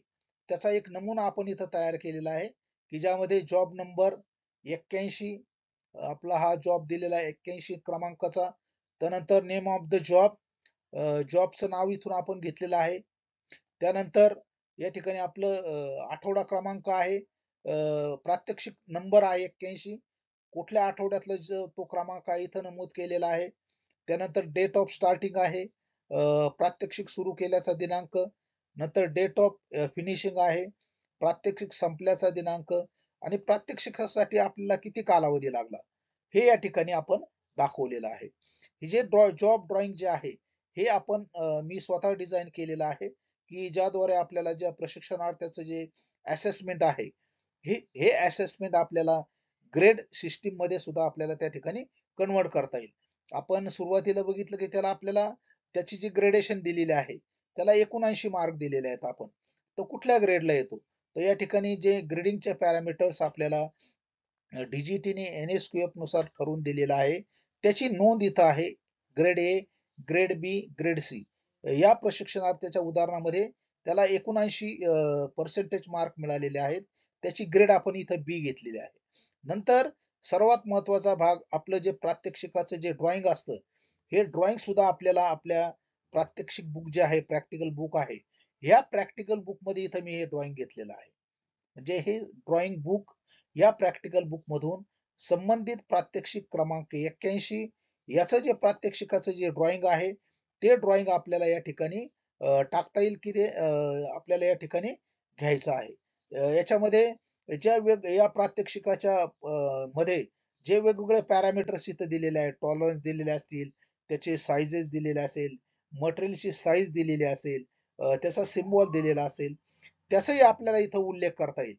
त्याचा एक नमुना आपण इथं तयार केलेला आहे, की ज्यामध्ये जॉब नंबर 81, आपला हा जॉब दिलेला आहे 81 क्रमांकाचा. त्यानंतर नेम ऑफ द जॉब, जॉबचं नाव इथून आपण घेतलेलं आहे. त्यानंतर या ठिकाणी आपलं आठवडा क्रमांक आहे, प्रात्यक्षिक नंबर आहे 81, कुठल्या आठवड्यातला जो तो क्रमांक आहे इथं नमूद केलेला आहे. त्यानंतर डेट ऑफ स्टार्टिंग आहे, प्रात्यक्षिक सुरू केल्याचा दिनांक. नंतर डेट ऑफ फिनिशिंग आहे, प्रात्यक्षिक संपल्याचा दिनांक. आणि प्रात्यक्षिकासाठी आपल्याला किती कालावधी लागला, हे या ठिकाणी आपण दाखवलेलं आहे. हे जे जॉब ड्रॉइंग जे आहे, हे आपण मी स्वतः डिझाइन केलेलं आहे, की ज्याद्वारे आपल्याला ज्या प्रशिक्षणार्थ्याचं जे असेसमेंट आहे, हे असेसमेंट आपल्याला ग्रेड सिस्टीम मध्ये सुद्धा आपल्याला त्या ठिकाणी कन्वर्ट करता येईल. आपण सुरुवातीला बघितलं की त्याला आपल्याला त्याची जी ग्रेडेशन दिलेली आहे, त्याला 79 मार्क दिलेले आहेत आपण. तो कुठल्या ग्रेडला येतो? तर या ठिकाणी जे ग्रेडिंगचे पॅरामीटर्स आपल्याला डीजीटीने NSQF नुसार ठरवून दिलेला आहे, त्याची नोंद इथं आहे. Grade A, grade B, grade C. या प्रशिक्षणार्थीच्या उदाहरणामध्ये त्याला 79 पर्सेंटेज मार्क मिळालेले आहेत. त्याची ग्रेड आपण इथं बी घेतलेली आहे. नंतर सर्वात महत्वाचा भाग, आपलं जे प्रात्यक्षिकाचं जे ड्रॉइंग असतं, हे ड्रॉइंग सुद्धा आपल्याला आपल्या प्रात्यक्षिक बुक जे आहे, प्रॅक्टिकल बुक आहे, ह्या प्रॅक्टिकल बुक मध्ये इथं मी हे ड्रॉइंग घेतलेलं आहे. म्हणजे हे ड्रॉइंग बुक, या प्रॅक्टिकल बुक मधून संबंधित प्रात्यक्षिक क्रमांक 81 याचं जे प्रात्यक्षिकाचं जे ड्रॉइंग आहे, ते ड्रॉइंग आपल्याला या ठिकाणी टाकता येईल, की ते आपल्याला या ठिकाणी घ्यायचं आहे. याच्यामध्ये या प्रात्यक्षिकाच्या मध्ये जे वेगवेगळे पॅरामीटर्स इथं दिलेले आहेत, टॉलरन्स दिलेले असतील, त्याचे साइजेस दिलेले असेल, मटेरियलची साईज दिलेली असेल, त्याचा सिम्बॉल दिलेला असेल, त्याचाही आपल्याला इथं उल्लेख करता येईल.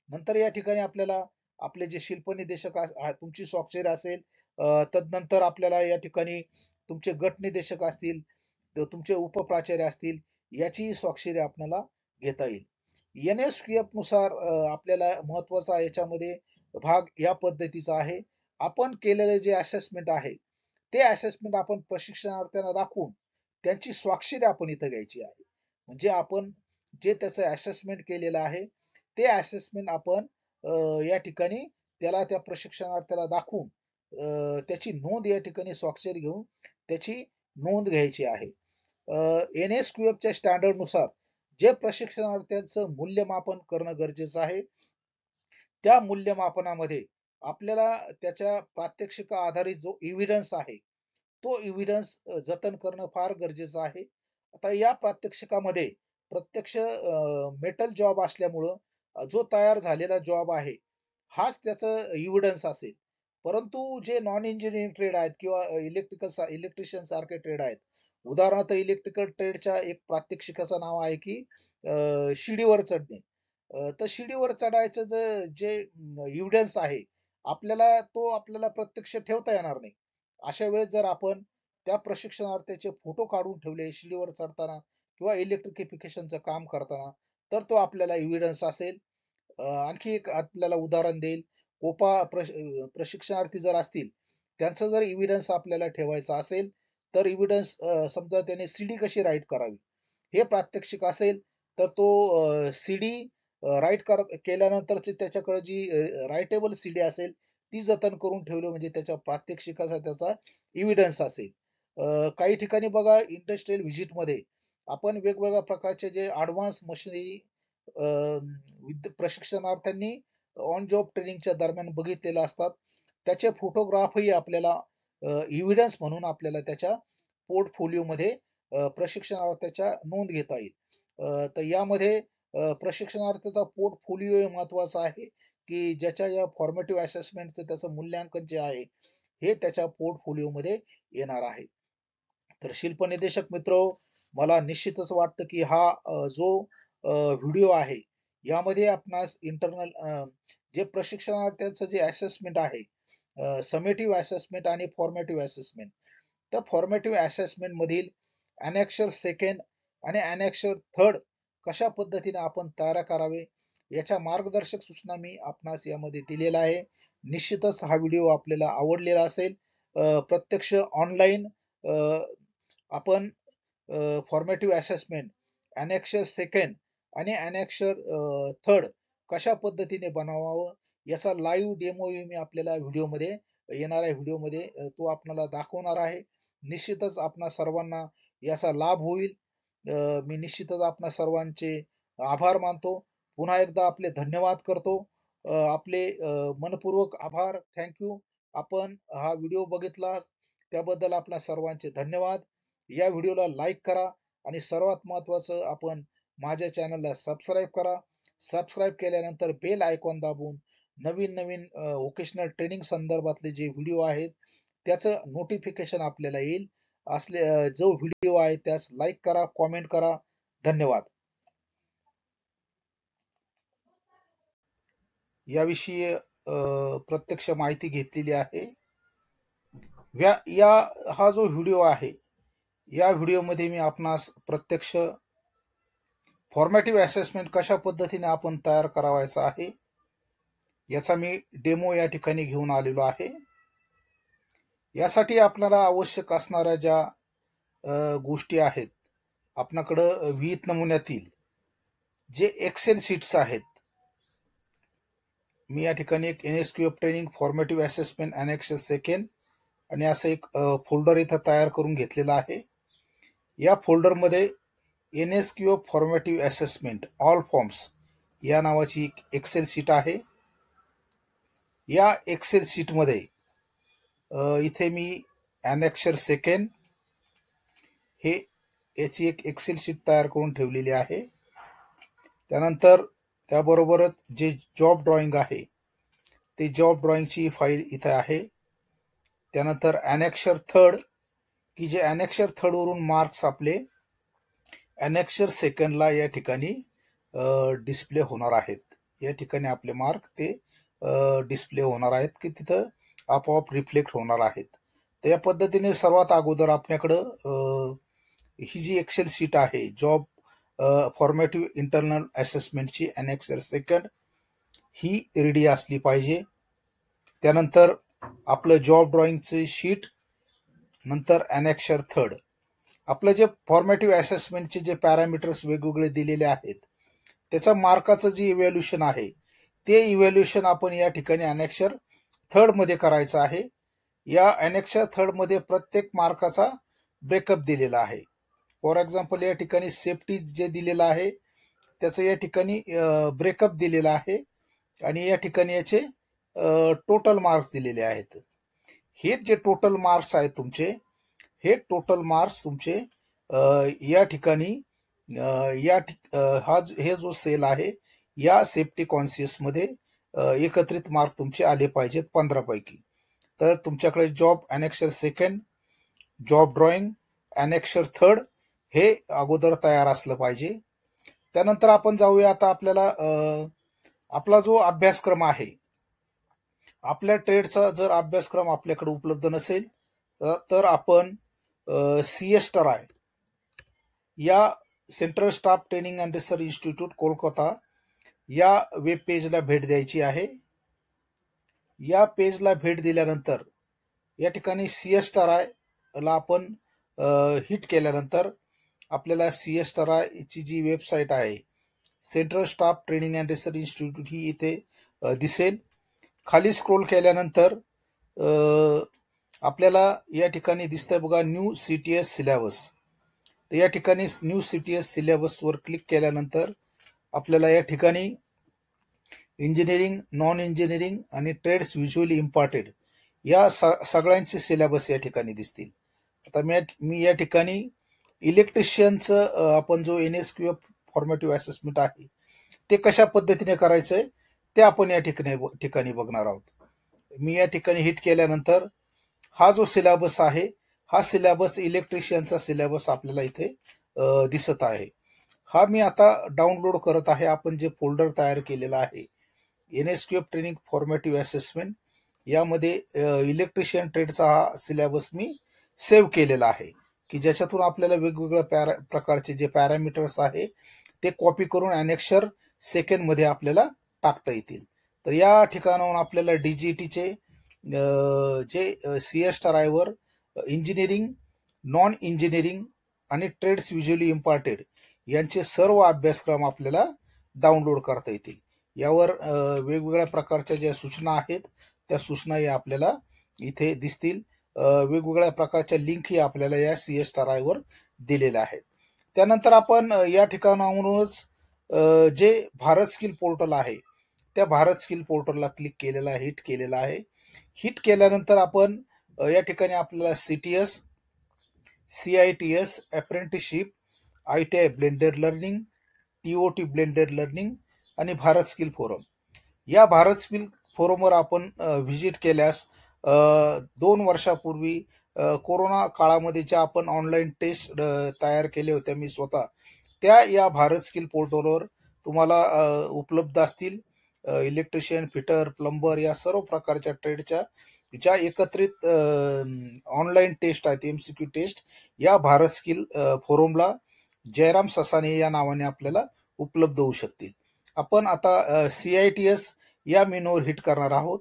नंतर या ठिकाणी आपल्याला आपले जे शिल्पनिदेशक तुमची स्वाक्षरी असेल, तदनंतर आपल्याला या ठिकाणी तुमचे गट निदेशक असतील, तुमचे उपप्राचार्य असतील, याची स्वाक्षरी आपल्याला घेता येईल. NSQF नुसार आपल्याला महत्वाचा याच्यामध्ये भाग या पद्धतीचा आहे. आपण केलेले जे असेसमेंट आहे, ते असेसमेंट आपण प्रशिक्षणार्थ्यांना दाखवून त्यांची स्वाक्षरी आपण इथं घ्यायची आहे. म्हणजे आपण जे त्याचं असेसमेंट केलेलं आहे, ते असेसमेंट आपण या ठिकाणी त्याला त्या प्रशिक्षणार्थ्याला दाखवून त्याची नोंद या ठिकाणी स्वाक्षरी घेऊन त्याची नोंद घ्यायची आहे. NSQFच्या स्टँडर्ड नुसार जे प्रशिक्षणार्थ्यांचं मूल्यमापन करणं गरजेचं आहे, त्या मूल्यमापनामध्ये आपल्याला त्याच्या प्रात्यक्षिका आधारित जो एव्हिडन्स आहे, तो एव्हिडन्स जतन करणं फार गरजेचं आहे. आता या प्रात्यक्षिकामध्ये प्रत्यक्ष मेटल जॉब असल्यामुळं जो तयार झालेला जॉब आहे, हाच त्याचं एव्हिडन्स असेल. परंतु जे नॉन इंजिनिअरिंग ट्रेड आहेत किंवा इलेक्ट्रिशियन सारखे ट्रेड आहेत, उदाहरणार्थ इलेक्ट्रिकल ट्रेडच्या एक प्रात्यक्षिकाचं नाव आहे की शिडीवर चढणे. तर शिडीवर चढायचं जे एव्हिडन्स आहे, आपल्याला प्रत्यक्ष ठेवता येणार नाही. अशा वेळेस जर आपण त्या प्रशिक्षणार्थीचे फोटो काढून ठेवले शिडीवर चढताना किंवा इलेक्ट्रिफिकेशनचं काम करताना, तर तो आपल्याला एव्हिडन्स असेल. आणखी एक आपल्याला उदाहरण देईल. कोपा प्रशिक्षणार्थी जर असतील, त्यांचं जर एव्हिडन्स आपल्याला ठेवायचा असेल, तर एव्हिडन्स समजा त्याने सीडी कशी राईट करावी, हे प्रात्यक्षिक असेल, तर तो सीडी राईट केल्यानंतरची त्याच्याकडे जी रायटेबल सीडी असेल, ती जतन करून ठेवली म्हणजे त्याच्या प्रात्यक्षिकाचा त्याचा एव्हिडन्स असेल. काही ठिकाणी बघा इंडस्ट्रियल व्हिजिटमध्ये आपण वेगवेगळ्या प्रकारचे जे ॲडव्हान्स मशिनरी प्रशिक्षणार्थ्यांनी ऑन जॉब ट्रेनिंगच्या दरम्यान बघितलेले असतात. त्याचे फोटोग्राफही आपल्याला एव्हिडन्स म्हणून आपल्याला त्याच्या पोर्टफोलिओमध्ये प्रशिक्षणार्थ्याच्या नोंद घेता येईल. तर यामध्ये प्रशिक्षणार्थीचा पोर्टफोलिओ हे महत्वाचा आहे, की ज्याच्या या फॉर्मेटिव्ह असेसमेंटचं त्याचं मूल्यांकन जे आहे, हे त्याच्या पोर्टफोलिओमध्ये येणार आहे. तर शिल्पनिदेशक मित्र, मला निश्चितच वाटतं, की हा जो व्हिडिओ आहे, यामध्ये आपणास इंटरनल जे प्रशिक्षणार्थ्यांचं जे असेसमेंट आहे, समेटिव्ह असेसमेंट आणि फॉर्मेटिव्ह असेसमेंट. त्या फॉर्मेटिव्ह असेसमेंट मधील ॲनेक्शर सेकंड आणि ॲनेक्शर थर्ड कशा पद्धतीने आपण तयार करावे, याच्या मार्गदर्शक सूचना मी आपणास यामध्ये दिलेल्या आहे. निश्चितच हा व्हिडिओ आपल्याला आवडलेला असेल. प्रत्यक्ष ऑनलाईन आपण फॉर्मेटिव्ह असेसमेंट, ॲनेक्शर सेकंड आणि ॲनेक्शर थर्ड कशा पद्धतीने बनवावं, याचा लाईव्ह डेमो मी आपल्याला व्हिडिओमध्ये येणाऱ्या व्हिडिओमध्ये तो आपल्याला दाखवणार आहे. निश्चितच आपणा सर्वांना याचा लाभ होईल. मी निश्चितच आपणा सर्वांचे आभार मानतो. पुन्हा एकदा आपले धन्यवाद करतो. आपले मनपूर्वक आभार. Thank you. आपण हा व्हिडिओ बघितला त्याबद्दल आपल्या सर्वांचे धन्यवाद. या व्हिडिओला लाईक करा आणि सर्वात महत्त्वाचं आपण माझ्या चॅनलला सबस्क्राईब करा. सबस्क्राईब केल्यानंतर बेल आयकॉन दाबून नवीन व्होकेशनल ट्रेनिंग संदर्भातले जे व्हिडिओ आहेत त्याचं नोटिफिकेशन आपल्याला येईल. जो व्हिडिओ आहे त्यास लाईक करा, कॉमेंट करा. धन्यवाद. याविषयी प्रत्यक्ष माहिती घेतलेली आहे. हा जो व्हिडिओ आहे, या व्हिडिओमध्ये मी आपणास प्रत्यक्ष फॉर्मेटिव्ह असेसमेंट कशा पद्धतीने आपण तयार करावायचा आहे, याचा मी डेमो या ठिकाणी घेऊन आलेलो आहे. यासाठी आपल्याला आवश्यक असणाऱ्या ज्या गोष्टी आहेत, आपल्याकडं विहित नमुन्यातील जे एक्सेल शीट्स आहेत, मी या ठिकाणी एक NSQF training formative assessment annexure second आणि असं एक फोल्डर इथं तयार करून घेतलेला आहे. या फोल्डरमध्ये NSQF formative assessment all forms या नावाची एक एक्सेल शीट आहे. या एक्सेल शीटमध्ये इथे मी ॲनेक्शर सेकंड हे याची एक एक्सेल शीट तयार करून ठेवलेली आहे. त्यानंतर त्याबरोबरच जे जॉब ड्रॉइंग आहे, ते जॉब ड्रॉइंगची फाईल इथे आहे. त्यानंतर ॲनेक्शर थर्ड, की जे ॲनेक्शर थर्ड वरून मार्क्स आपले ॲनेक्शर सेकंडला या ठिकाणी डिस्प्ले होणार आहेत. या ठिकाणी आपले मार्क ते डिस्प्ले होणार आहेत, की तिथं आपोआप रिफ्लेक्ट होणार आहेत. तर या पद्धतीने सर्वात अगोदर आपल्याकडं ही जी एक्सेल शीट आहे जॉब फॉर्मेटिव्ह इंटरनल असेसमेंटची ॲनेक्शर सेकंड ही रेडी असली पाहिजे. त्यानंतर आपलं जॉब ड्रॉइंगचे शीट, नंतर ॲनेक्शर थर्ड. आपलं जे फॉर्मेटिव्ह असेसमेंटचे जे पॅरामीटर्स वेगवेगळे दिलेले आहेत, त्याचा मार्काचं जे इव्हॅल्युएशन आहे, ते इव्हॅल्युएशन आपण या ठिकाणी ॲनेक्शर थर्डमध्ये करायचं आहे. या ॲनेक्शर थर्डमध्ये प्रत्येक मार्काचा ब्रेकअप दिलेला आहे. फॉर एक्झाम्पल या ठिकाणी सेफ्टी जे दिलेलं आहे त्याचं या ठिकाणी ब्रेकअप दिलेला आहे आणि या ठिकाणी याचे टोटल मार्क्स दिलेले आहेत. हे जे टोटल मार्क्स आहेत तुमचे, हे टोटल मार्क्स तुमचे या ठिकाणी हे जो सेल आहे या सेफ्टी कॉन्शियसमध्ये एकत्रित मार्क तुमचे आले पाहिजेत 15 पैकी. तर तुमच्याकडे job annexure second, job drawing, annexure third हे अगोदर तयार असलं पाहिजे. त्यानंतर आपण जाऊया आता आपल्याला आपला जो अभ्यासक्रम आहे, आपल्या ट्रेडचा जर अभ्यासक्रम आपल्याकडे उपलब्ध नसेल तर आपण CS TRI या central staff training and research institute Kolkata या वेब पेजला भेट द्यायची आहे. या पेजला भेट दिल्यानंतर या ठिकाणी CS ला आपण हिट केल्यानंतर आपल्याला CS ची जी वेबसाईट आहे central staff training and research institute ही इथे दिसेल. खाली स्क्रोल केल्यानंतर आपल्याला या ठिकाणी दिसतंय बघा न्यू CTS सिलेबस. तर या ठिकाणी न्यू CTS सिलेबसवर क्लिक केल्यानंतर आपल्याला या ठिकाणी इंजिनिअरिंग, नॉन इंजिनिअरिंग आणि ट्रेड्स व्हिज्युअली इम्पॉर्टेड या सगळ्यांचे सिलेबस या ठिकाणी दिसतील. आता मी या ठिकाणी इलेक्ट्रिशियनचं आपण जो NSQF फॉर्मेटिव्ह असेसमेंट आहे ते कशा पद्धतीने करायचंय ते आपण या ठिकाणी बघणार आहोत. मी या ठिकाणी हिट केल्यानंतर हा जो सिलेबस आहे हा सिलेबस इलेक्ट्रिशियनचा सिलेबस आपल्याला इथे दिसत आहे. हा मी आता डाउनलोड करत आहे. आपण जे फोल्डर तयार केलेला आहे NSQF ट्रेनिंग फॉर्मेटिव्ह असेसमेंट यामध्ये इलेक्ट्रिशियन ट्रेडचा हा सिलेबस मी सेव्ह केलेला आहे की ज्याच्यातून आपल्याला वेगवेगळ्या प्रकारचे जे पॅरामीटर्स आहे ते कॉपी करून अनेक्षर सेकंड मध्ये आपल्याला टाकता येतील. तर या ठिकाणाहून आपल्याला DGTचे जे CS वर इंजिनिअरिंग, नॉन इंजिनिअरिंग आणि ट्रेड्स व्हिज्युअली इम्पॉर्टेड यांचे सर्व अभ्यासक्रम आपल्याला डाउनलोड करता येतील. यावर वेगवेगळ्या प्रकारच्या ज्या सूचना आहेत त्या सूचनाही आपल्याला इथे दिसतील. वेगवेगळ्या प्रकारच्या लिंकही आपल्याला या CS वर दिलेल्या आहेत. त्यानंतर आपण या ठिकाणावरूनच जे भारत स्किल पोर्टल आहे त्या भारत स्किल पोर्टलला क्लिक केलेला आहे, हिट केलेला आहे. हिट केल्यानंतर आपण या ठिकाणी आपल्याला CTS, CITS, apprenticeship, ITI blended learning, TOT blended learning आणि भारत स्किल फोरम या भारत स्किल फोरमवर आपण व्हिजिट केल्यास 2 वर्षापूर्वी कोरोना काळामध्ये ज्या आपण ऑनलाईन टेस्ट तयार केल्या होत्या मी स्वतः त्या या भारत स्किल पोर्टलवर तुम्हाला उपलब्ध असतील. इलेक्ट्रिशियन, फिटर, प्लंबर या सर्व प्रकारच्या ट्रेडच्या ज्या एकत्रित ऑनलाईन टेस्ट आहेत MCQ टेस्ट या भारत स्किल फोरमला जयराम ससाने या नावाने आपल्याला उपलब्ध होऊ शकतील. आपण आता CITS या मेनूवर हिट करणार आहोत.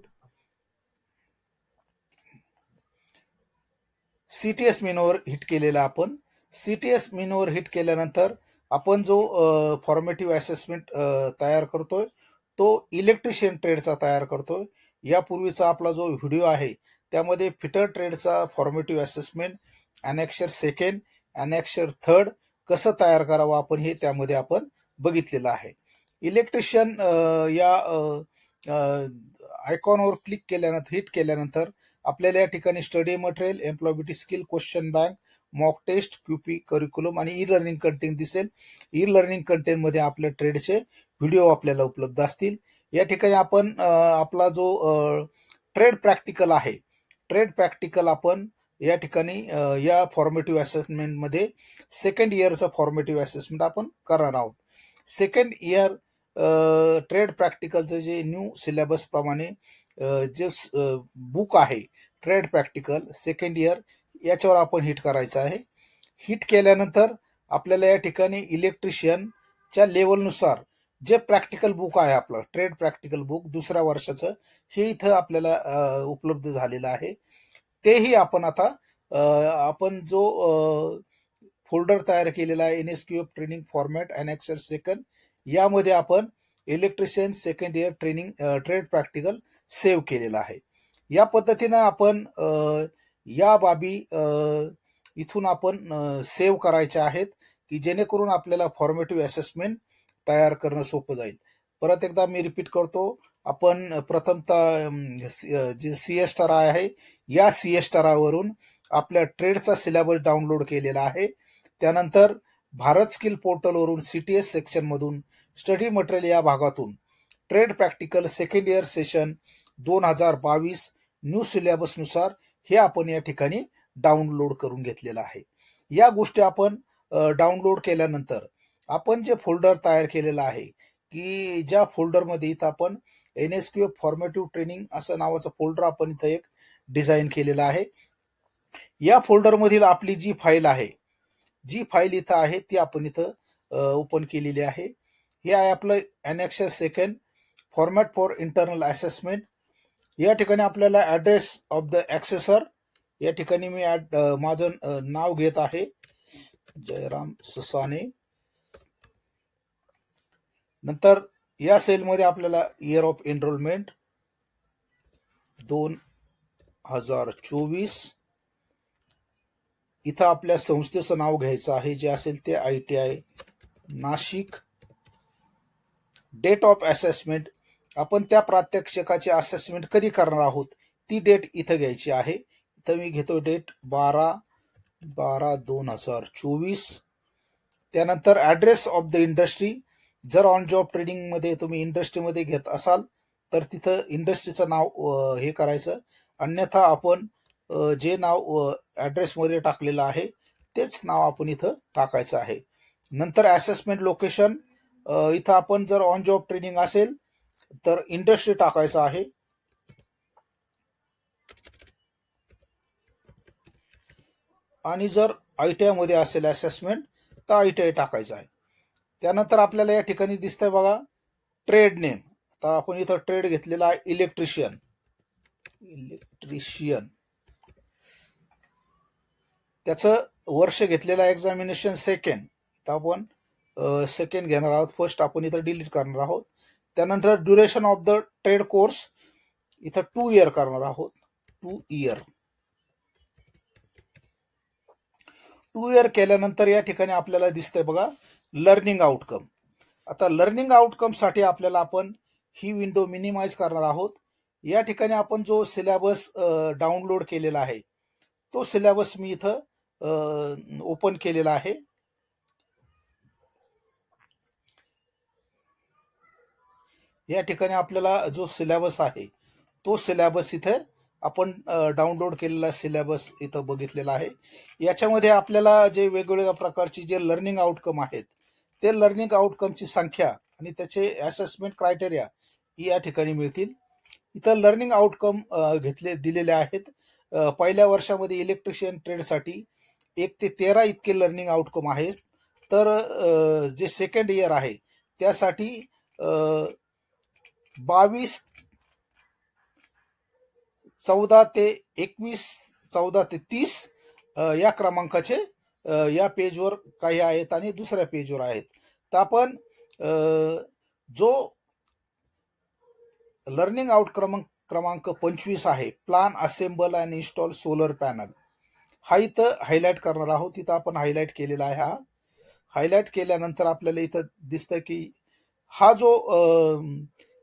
CTS मेनूवर हिट केलेला आपण. CTS मेनूवर हिट केल्यानंतर आपण जो फॉर्मेटिव्ह असेसमेंट तयार करतोय तो इलेक्ट्रिशियन ट्रेडचा तयार करतोय. यापूर्वीचा आपला जो व्हिडिओ आहे त्यामध्ये फिटर ट्रेडचा formative assessment annexure second, annexure third कसं तयार करावं आपण हे त्यामध्ये आपण बघितलेलं आहे. इलेक्ट्रिशियन या आयकॉनवर क्लिक केल्यानंतर हिट केल्यानंतर आपल्याला या ठिकाणी study material, employability skill, question bank, mock test, QP, curriculum आणि ई लर्निंग कंटेंट दिसेल. ई लर्निंग कंटेंट मध्ये आपल्या ट्रेडचे व्हिडिओ आपल्याला उपलब्ध असतील. या ठिकाणी आपण आपला जो ट्रेड प्रॅक्टिकल आहे ट्रेड प्रॅक्टिकल आपण या ठिकाणी या फॉर्मेटिव्ह असेसमेंट मध्ये सेकंड इयरचा फॉर्मेटिव्ह असेसमेंट आपण करणार आहोत. सेकंड इयर ट्रेड प्रॅक्टिकलचं जे न्यू सिलेबस प्रमाणे जे बुक आहे ट्रेड प्रॅक्टिकल सेकंड इयर याच्यावर आपण हिट करायचं आहे. हिट केल्यानंतर आपल्याला या ठिकाणी इलेक्ट्रिशियनच्या लेवलनुसार जे प्रॅक्टिकल बुक आहे आपलं ट्रेड प्रॅक्टिकल बुक दुसऱ्या वर्षाचं हे इथं आपल्याला उपलब्ध झालेलं आहे. तेही आपण आता आपण जो फोल्डर तयार केलेला आहे NSQF ट्रेनिंग फॉर्मॅट अनेक्षर सेकंड यामध्ये आपण electrician second year training trade practical save केलेला आहे. या पद्धतीनं आपण या बाबी इथून आपण सेव्ह करायच्या आहेत की जेणेकरून आपल्याला फॉर्मेटिव्ह असेसमेंट तयार करणं सोपं जाईल. परत एकदा मी रिपीट करतो. आपण प्रथमतः जे CS आहे या CS वरून आपल्या ट्रेडचा सिलेबस डाउनलोड केलेला आहे. त्यानंतर भारत स्किल पोर्टलवरून CTS सेक्शन मधून स्टडी मटेरियल या भागातून trade practical second year session 2022 new syllabus नुसार हे आपण या ठिकाणी डाउनलोड करून घेतलेलं आहे. या गोष्टी आपण डाउनलोड केल्यानंतर आपण जे फोल्डर तयार केलेलं आहे की ज्या फोल्डरमध्ये इथं आपण NSQF फॉर्मेटिव्ह ट्रेनिंग असं नावाचं फोल्डर आपण इथं एक डिझाईन केलेलं आहे. या फोल्डर मधील आपली जी फाईल आहे जी फाईल इथं आहे ती आपण इथं ओपन केलेली आहे. हे आहे आपलं annexure second, format for internal assessment. या ठिकाणी आपल्याला ॲड्रेस ऑफ द ॲक्सेसर, या ठिकाणी मी माझं नाव घेत आहे, जयराम सुसाने. नंतर या सेलमध्ये आपल्याला इयर ऑफ एनरोलमेंट 2024. इथं आपल्या संस्थेचं नाव घ्यायचं आहे, जे असेल ते ITI Nashik. Date of assessment, आपण त्या प्रात्यक्षिकाचे असेसमेंट कधी करणार आहोत ती डेट इथं घ्यायची आहे. इथं मी घेतो डेट 12/12/2024. त्यानंतर ॲड्रेस ऑफ द इंडस्ट्री, जर ऑन जॉब ट्रेनिंगमध्ये तुम्ही इंडस्ट्रीमध्ये घेत असाल तर तिथं इंडस्ट्रीचं नाव हे करायचं, अन्यथा आपण जे नाव ॲड्रेसमध्ये टाकलेलं आहे तेच नाव आपण इथं टाकायचं आहे. नंतर असेसमेंट लोकेशन, इथं आपण जर ऑन जॉब ट्रेनिंग असेल तर इंडस्ट्री टाकायचं आहे. आणि जर ITI मध्ये असेल असेसमेंट तर ITI टाकायचं आहे. त्यानंतर आपल्याला या ठिकाणी दिसतंय बघा ट्रेड नेम. आता आपण इथं ट्रेड घेतलेला आहे इलेक्ट्रिशियन. त्याचं वर्ष घेतलेलं आहे एक्झामिनेशन सेकंड, तर आपण सेकंड घेणार आहोत. फर्स्ट आपण इथं डिलीट करणार आहोत. त्यानंतर duration of the trade course, इथं 2 इयर करणार आहोत. 2 इयर. 2 इयर केल्यानंतर या ठिकाणी आपल्याला दिसतंय बघा लर्निंग आउटकम. आता लर्निंग आउटकम साठी आपल्याला आपण ही विंडो मिनिमाइज करणार आहोत. या ठिकाणी आपण जो सिलेबस डाउनलोड केलेला आहे तो सिलेबस मी इथं ओपन केलेला आहे. या ठिकाणी आपल्याला जो सिलेबस आहे तो सिलेबस इथे आपण डाउनलोड केलेला सिलेबस इथं बघितलेला आहे. याच्यामध्ये आपल्याला जे वेगवेगळ्या प्रकारची जे लर्निंग आउटकम आहेत ते लर्निंग आउटकमची संख्या आणि त्याचे असेसमेंट क्रायटेरिया या ठिकाणी मिळतील. इथं लर्निंग आउटकम दिलेले आहेत. पहिल्या वर्षामध्ये इलेक्ट्रिशियन ट्रेडसाठी 1 ते 13 इतके लर्निंग आउटकम आहेत. तर जे सेकंड इयर आहे त्यासाठी 22, 14 ते 21, 14 ते 30 या क्रमांकाचे या पेजवर काही आहेत आणि दुसऱ्या पेजवर आहेत. तर आपण जो लर्निंग आउट क्रमांक 25 आहे, plan assemble and install solar panel, हा इथं हायलाइट करणार आहोत. इथं आपण हायलाइट केलेला आहे. हा हायलाइट केल्यानंतर आपल्याला इथं दिसतं की हा जो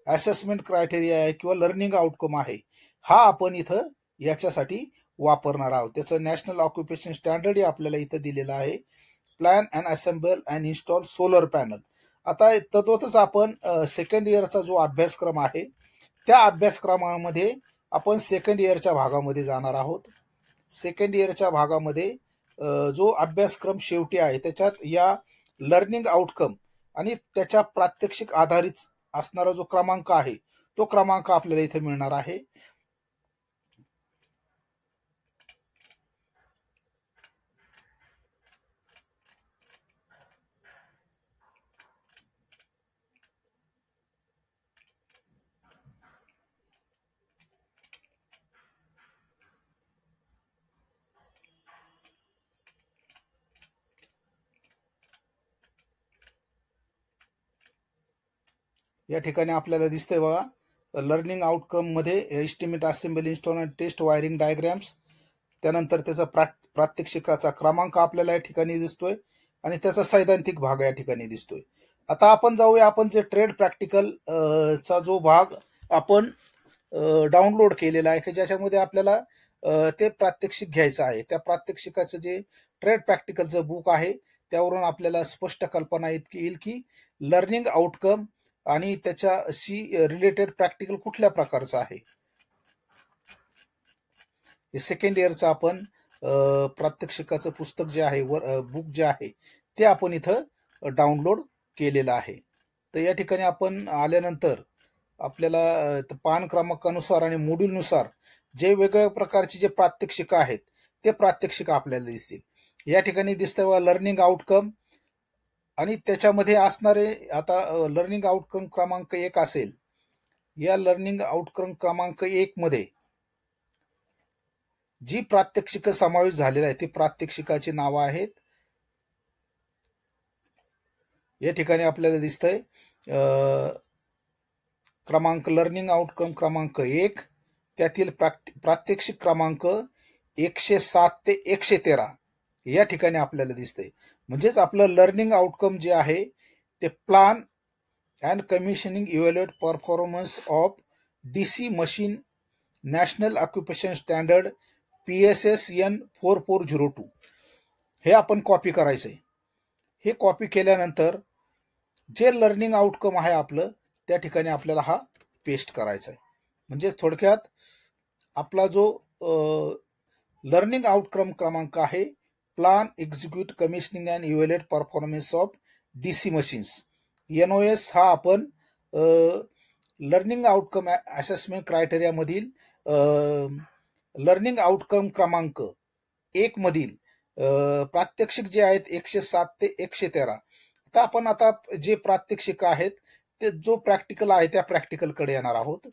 असेसमेंट क्रायटेरिया आहे किंवा लर्निंग आउटकम आहे हा आपण इथं याच्यासाठी वापरणार आहोत. त्याचं नॅशनल ऑक्युपेशन स्टँडर्ड आपल्याला इथं दिलेलं आहे, plan and assemble and install solar panel. आता तद्वतच आपण सेकंड इयरचा जो अभ्यासक्रम आहे त्या अभ्यासक्रमामध्ये आपण सेकंड इयरच्या भागामध्ये जाणार आहोत. सेकंड इयरच्या भागामध्ये जो अभ्यासक्रम शेवटी आहे त्याच्यात या लर्निंग आउटकम आणि त्याच्या प्रात्यक्षिक आधारित असणारा जो क्रमांक आहे तो क्रमांक आपल्याला इथे मिळणार आहे. या ठिकाणी आपल्याला दिसतंय बघा लर्निंग आउटकम मध्ये estimate assembly install and test wiring diagrams, त्यानंतर त्याचा प्रात्यक्षिकाचा क्रमांक आपल्याला या ठिकाणी दिसतोय आणि त्याचा सैद्धांतिक भाग या ठिकाणी दिसतोय. आता आपण जाऊया, आपण जे ट्रेड प्रॅक्टिकल चा जो भाग आपण डाउनलोड केलेला आहे की ज्याच्यामध्ये आपल्याला ते प्रात्यक्षिक घ्यायचं आहे. त्या प्रात्यक्षिकाचं जे ट्रेड प्रॅक्टिकलचं बुक आहे त्यावरून आपल्याला स्पष्ट कल्पना येईल की लर्निंग आउटकम आणि त्याच्याशी रिलेटेड प्रॅक्टिकल कुठल्या प्रकारचं आहे. सेकंड इयरचं आपण प्रात्यक्षिकाचं पुस्तक जे आहे बुक जे आहे ते आपण इथं डाउनलोड केलेलं आहे. तर या ठिकाणी आपण आल्यानंतर आपल्याला पान क्रमांकानुसार आणि मॉड्यूलनुसार जे वेगवेगळ्या प्रकारचे जे प्रात्यक्षिक आहेत ते प्रात्यक्षिक आपल्याला दिसतील. या ठिकाणी दिसतं लर्निंग आउटकम आणि त्याच्यामध्ये असणारे आता लर्निंग आउटकम क्रमांक 1 असेल. या लर्निंग आउटकम क्रमांक 1 मध्ये जी प्रात्यक्षिक समावेश झालेली आहे ती प्रात्यक्षिकाची नावं आहेत. या ठिकाणी आपल्याला दिसतंय क्रमांक लर्निंग आउटकम क्रमांक 1 त्यातील प्रात्यक्षिक क्रमांक 107 ते 113 या ठिकाणी आपल्याला दिसतंय. म्हणजेच आपलं लर्निंग आउटकम जे आहे ते plan and commissioning evaluate performance of DC machine national occupation standard PSSN 4402 हे आपण कॉपी करायचंय. हे कॉपी केल्यानंतर जे लर्निंग आउटकम आहे आपलं त्या ठिकाणी आपल्याला हा पेस्ट करायचा आहे. म्हणजेच थोडक्यात आपला जो लर्निंग आउटकम क्रमांक आहे plan execute commissioning and evaluate performance of DC machines NOS हा आपण लर्निंग आउटकम असेसमेंट क्रायटेरिया मधील लर्निंग आउटकम क्रमांक 1 मधील प्रात्यक्षिक जे आहेत 107 ते 113. आता आपण आता जे प्रात्यक्षिक आहेत ते जो प्रॅक्टिकल आहे त्या प्रॅक्टिकल कडे येणार आहोत.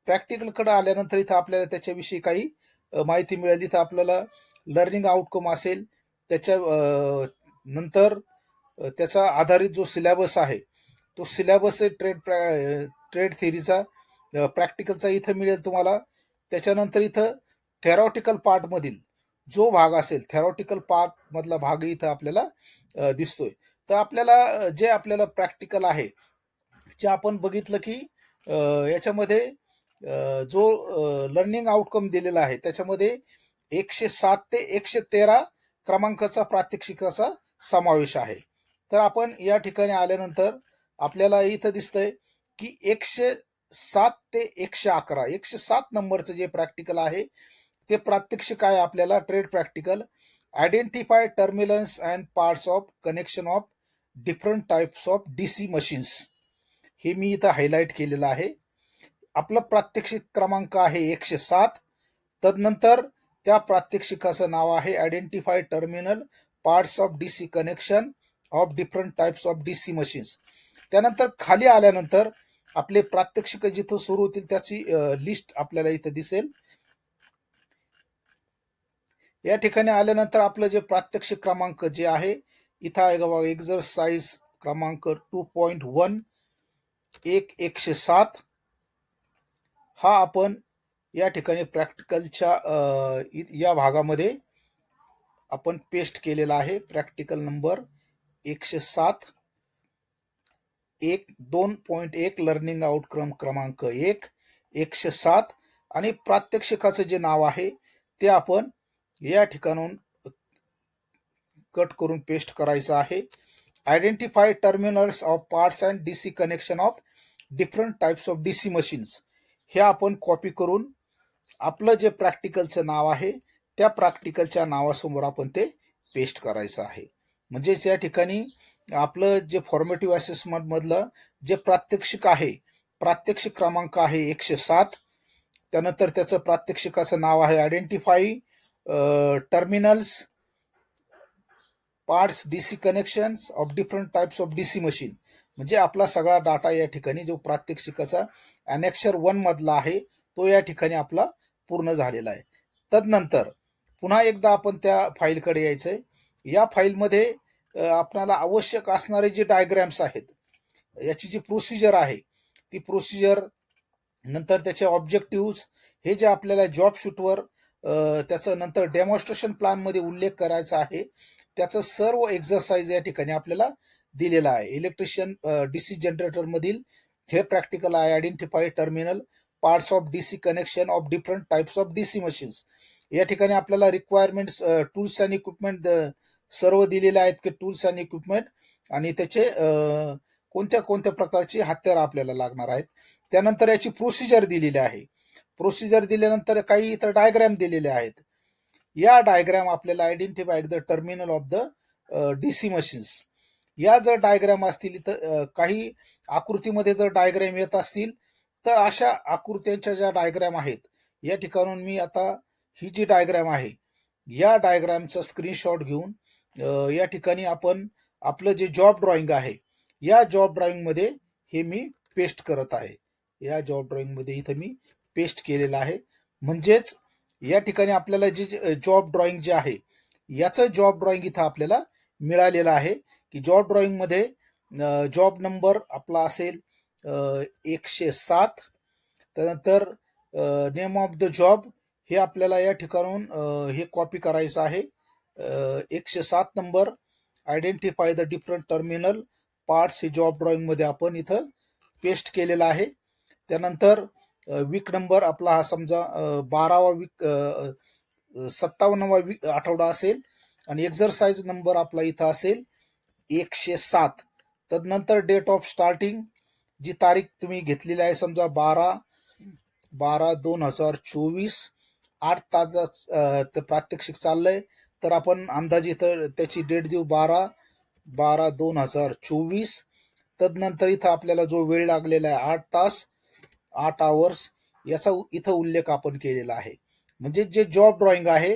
प्रॅक्टिकल कडे आल्यानंतर इथं आपल्याला त्याच्याविषयी काही माहिती मिळाली. इथं आपल्याला लर्निंग आउटकम असेल त्याच्या नंतर त्याचा आधारित जो सिलेबस आहे तो सिलेबस ट्रेड थिअरीचा प्रॅक्टिकलचा इथं मिळेल तुम्हाला. त्याच्यानंतर इथं थेरॉटिकल पार्ट मधील जो भाग असेल थेरॉटिकल पार्ट मधला भाग इथं आपल्याला दिसतोय. तर आपल्याला जे आपल्याला प्रॅक्टिकल आहे जे आपण बघितलं की याच्यामध्ये जो लर्निंग आउटकम दिलेला आहे त्याच्यामध्ये 107 ते 113 क्रमांकाचा प्रात्यक्षिकाचा समावेश आहे. तर आपण या ठिकाणी आल्यानंतर आपल्याला इथं दिसतंय की 107 ते 111 107 नंबरचं जे प्रॅक्टिकल आहे ते प्रात्यक्षिक आहे आपल्याला trade practical identify terminals and parts of connection of different types of DC machines. हे मी इथं हायलाइट केलेलं आहे. आपलं प्रात्यक्षिक क्रमांक आहे 107. तदनंतर त्या प्रात्यक्षिकाचं नाव आहे identify terminal parts of DC connection of different types of DC machines. त्यानंतर खाली आल्यानंतर आपले प्रात्यक्षिक जिथं सुरू होतील त्याची लिस्ट आपल्याला इथं दिसेल. या ठिकाणी आल्यानंतर आपलं जे प्रात्यक्षिक क्रमांक जे आहे इथं आहे बघा एक्झरसाइज क्रमांक 2.1 107 हा आपण या ठिकाणी प्रॅक्टिकलच्या या भागामध्ये आपण पेस्ट केलेला आहे. प्रॅक्टिकल नंबर 107 2.1 लर्निंग आउटकम क्रमांक 1 107 आणि प्रात्यक्षिकाचं जे नाव आहे ते आपण या ठिकाणून कट करून पेस्ट करायचं आहे. Identify terminals of parts and DC connection of different types of DC machines हे आपण कॉपी करून आपलं जे प्रॅक्टिकलचं नाव आहे त्या प्रॅक्टिकलच्या नावासमोर आपण ते पेस्ट करायचं आहे. म्हणजेच या ठिकाणी आपलं जे फॉर्मेटिव्ह असेसमेंट मधलं जे प्रात्यक्षिक आहे प्रात्यक्षिक क्रमांक आहे 107. त्यानंतर त्याचं प्रात्यक्षिकाचं नाव आहे identify terminals parts DC connections of different types of DC machine. म्हणजे आपला सगळा डाटा या ठिकाणी जो प्रात्यक्षिकाचा अनेक्शर 1 मधला आहे तो या ठिकाणी आपला पूर्ण झालेला आहे. तदनंतर पुन्हा एकदा आपण त्या फाईलकडे यायचंय. या फाईलमध्ये आपल्याला आवश्यक असणारे जे डायग्रॅम्स आहेत याची जी प्रोसिजर आहे ती प्रोसिजर नंतर त्याचे ऑब्जेक्टिव्ह हे जे आपल्याला जॉब शूटवर त्याचं नंतर डेमॉन्स्ट्रेशन प्लॅन मध्ये उल्लेख करायचा आहे त्याचं सर्व एक्झरसाइज या ठिकाणी आपल्याला दिलेला आहे. इलेक्ट्रिशियन डीसी जनरेटर मधील हे प्रॅक्टिकल आहे identify terminal parts of DC connection of different types of DC machines. या ठिकाणी आपल्याला रिक्वायरमेंट्स टूल्स अँड इक्विपमेंट सर्व दिलेले आहेत की टूल्स अँड इक्विपमेंट आणि त्याचे कोणत्या कोणत्या प्रकारची हत्यार आपल्याला लागणार आहेत. त्यानंतर याची प्रोसिजर दिलेली आहे. प्रोसिजर दिल्यानंतर काही इतर डायग्रॅम दिलेले आहेत. या डायग्रॅम आपल्याला identify the terminal of the DC machines. या जर डायग्रॅम असतील इथं काही आकृतीमध्ये जर डायग्रॅम येत असतील तर अशा आकृत्यांच्या ज्या डायग्रॅम आहेत या ठिकाणून मी आता ही जी डायग्रॅम आहे या डायग्रॅमचा स्क्रीनशॉट घेऊन या ठिकाणी आपण आपलं जे जॉब ड्रॉइंग आहे, या जॉब ड्रॉइंग मध्ये हे मी पेस्ट करत आहे. या जॉब ड्रॉइंग मध्ये इथं मी पेस्ट केलेलं आहे. म्हणजेच या ठिकाणी आपल्याला जे जॉब ड्रॉइंग जे आहे, याचं जॉब ड्रॉइंग इथं आपल्याला मिळालेलं आहे. की जॉब ड्रॉइंग मध्ये जॉब नंबर आपला असेल 107. त्यानंतर नेम ऑफ द जॉब हे आपल्याला या ठिकाणून हे कॉपी करायचं आहे. 107 number. Identify the different terminal parts हे जॉब ड्रॉइंग मध्ये आपण इथं पेस्ट केलेला आहे. त्यानंतर वीक नंबर आपला हा समजा 12वा वीक 57वा वीक आठवडा असेल आणि एक्झरसाइज नंबर आपला इथं असेल 107. तदनंतर डेट ऑफ स्टार्टिंग जी तारीख तुम्ही घेतलेली आहे समजा 12/12/2024. 8 तास प्रात्यक्षिक चाललंय तर आपण अंदाजे इथं त्याची डेट देऊ 12/12/2024. तदनंतर इथं आपल्याला जो वेळ लागलेला आहे 8 तास 8 आवर्स याचा इथं उल्लेख आपण केलेला आहे. म्हणजे जे जॉब ड्रॉइंग आहे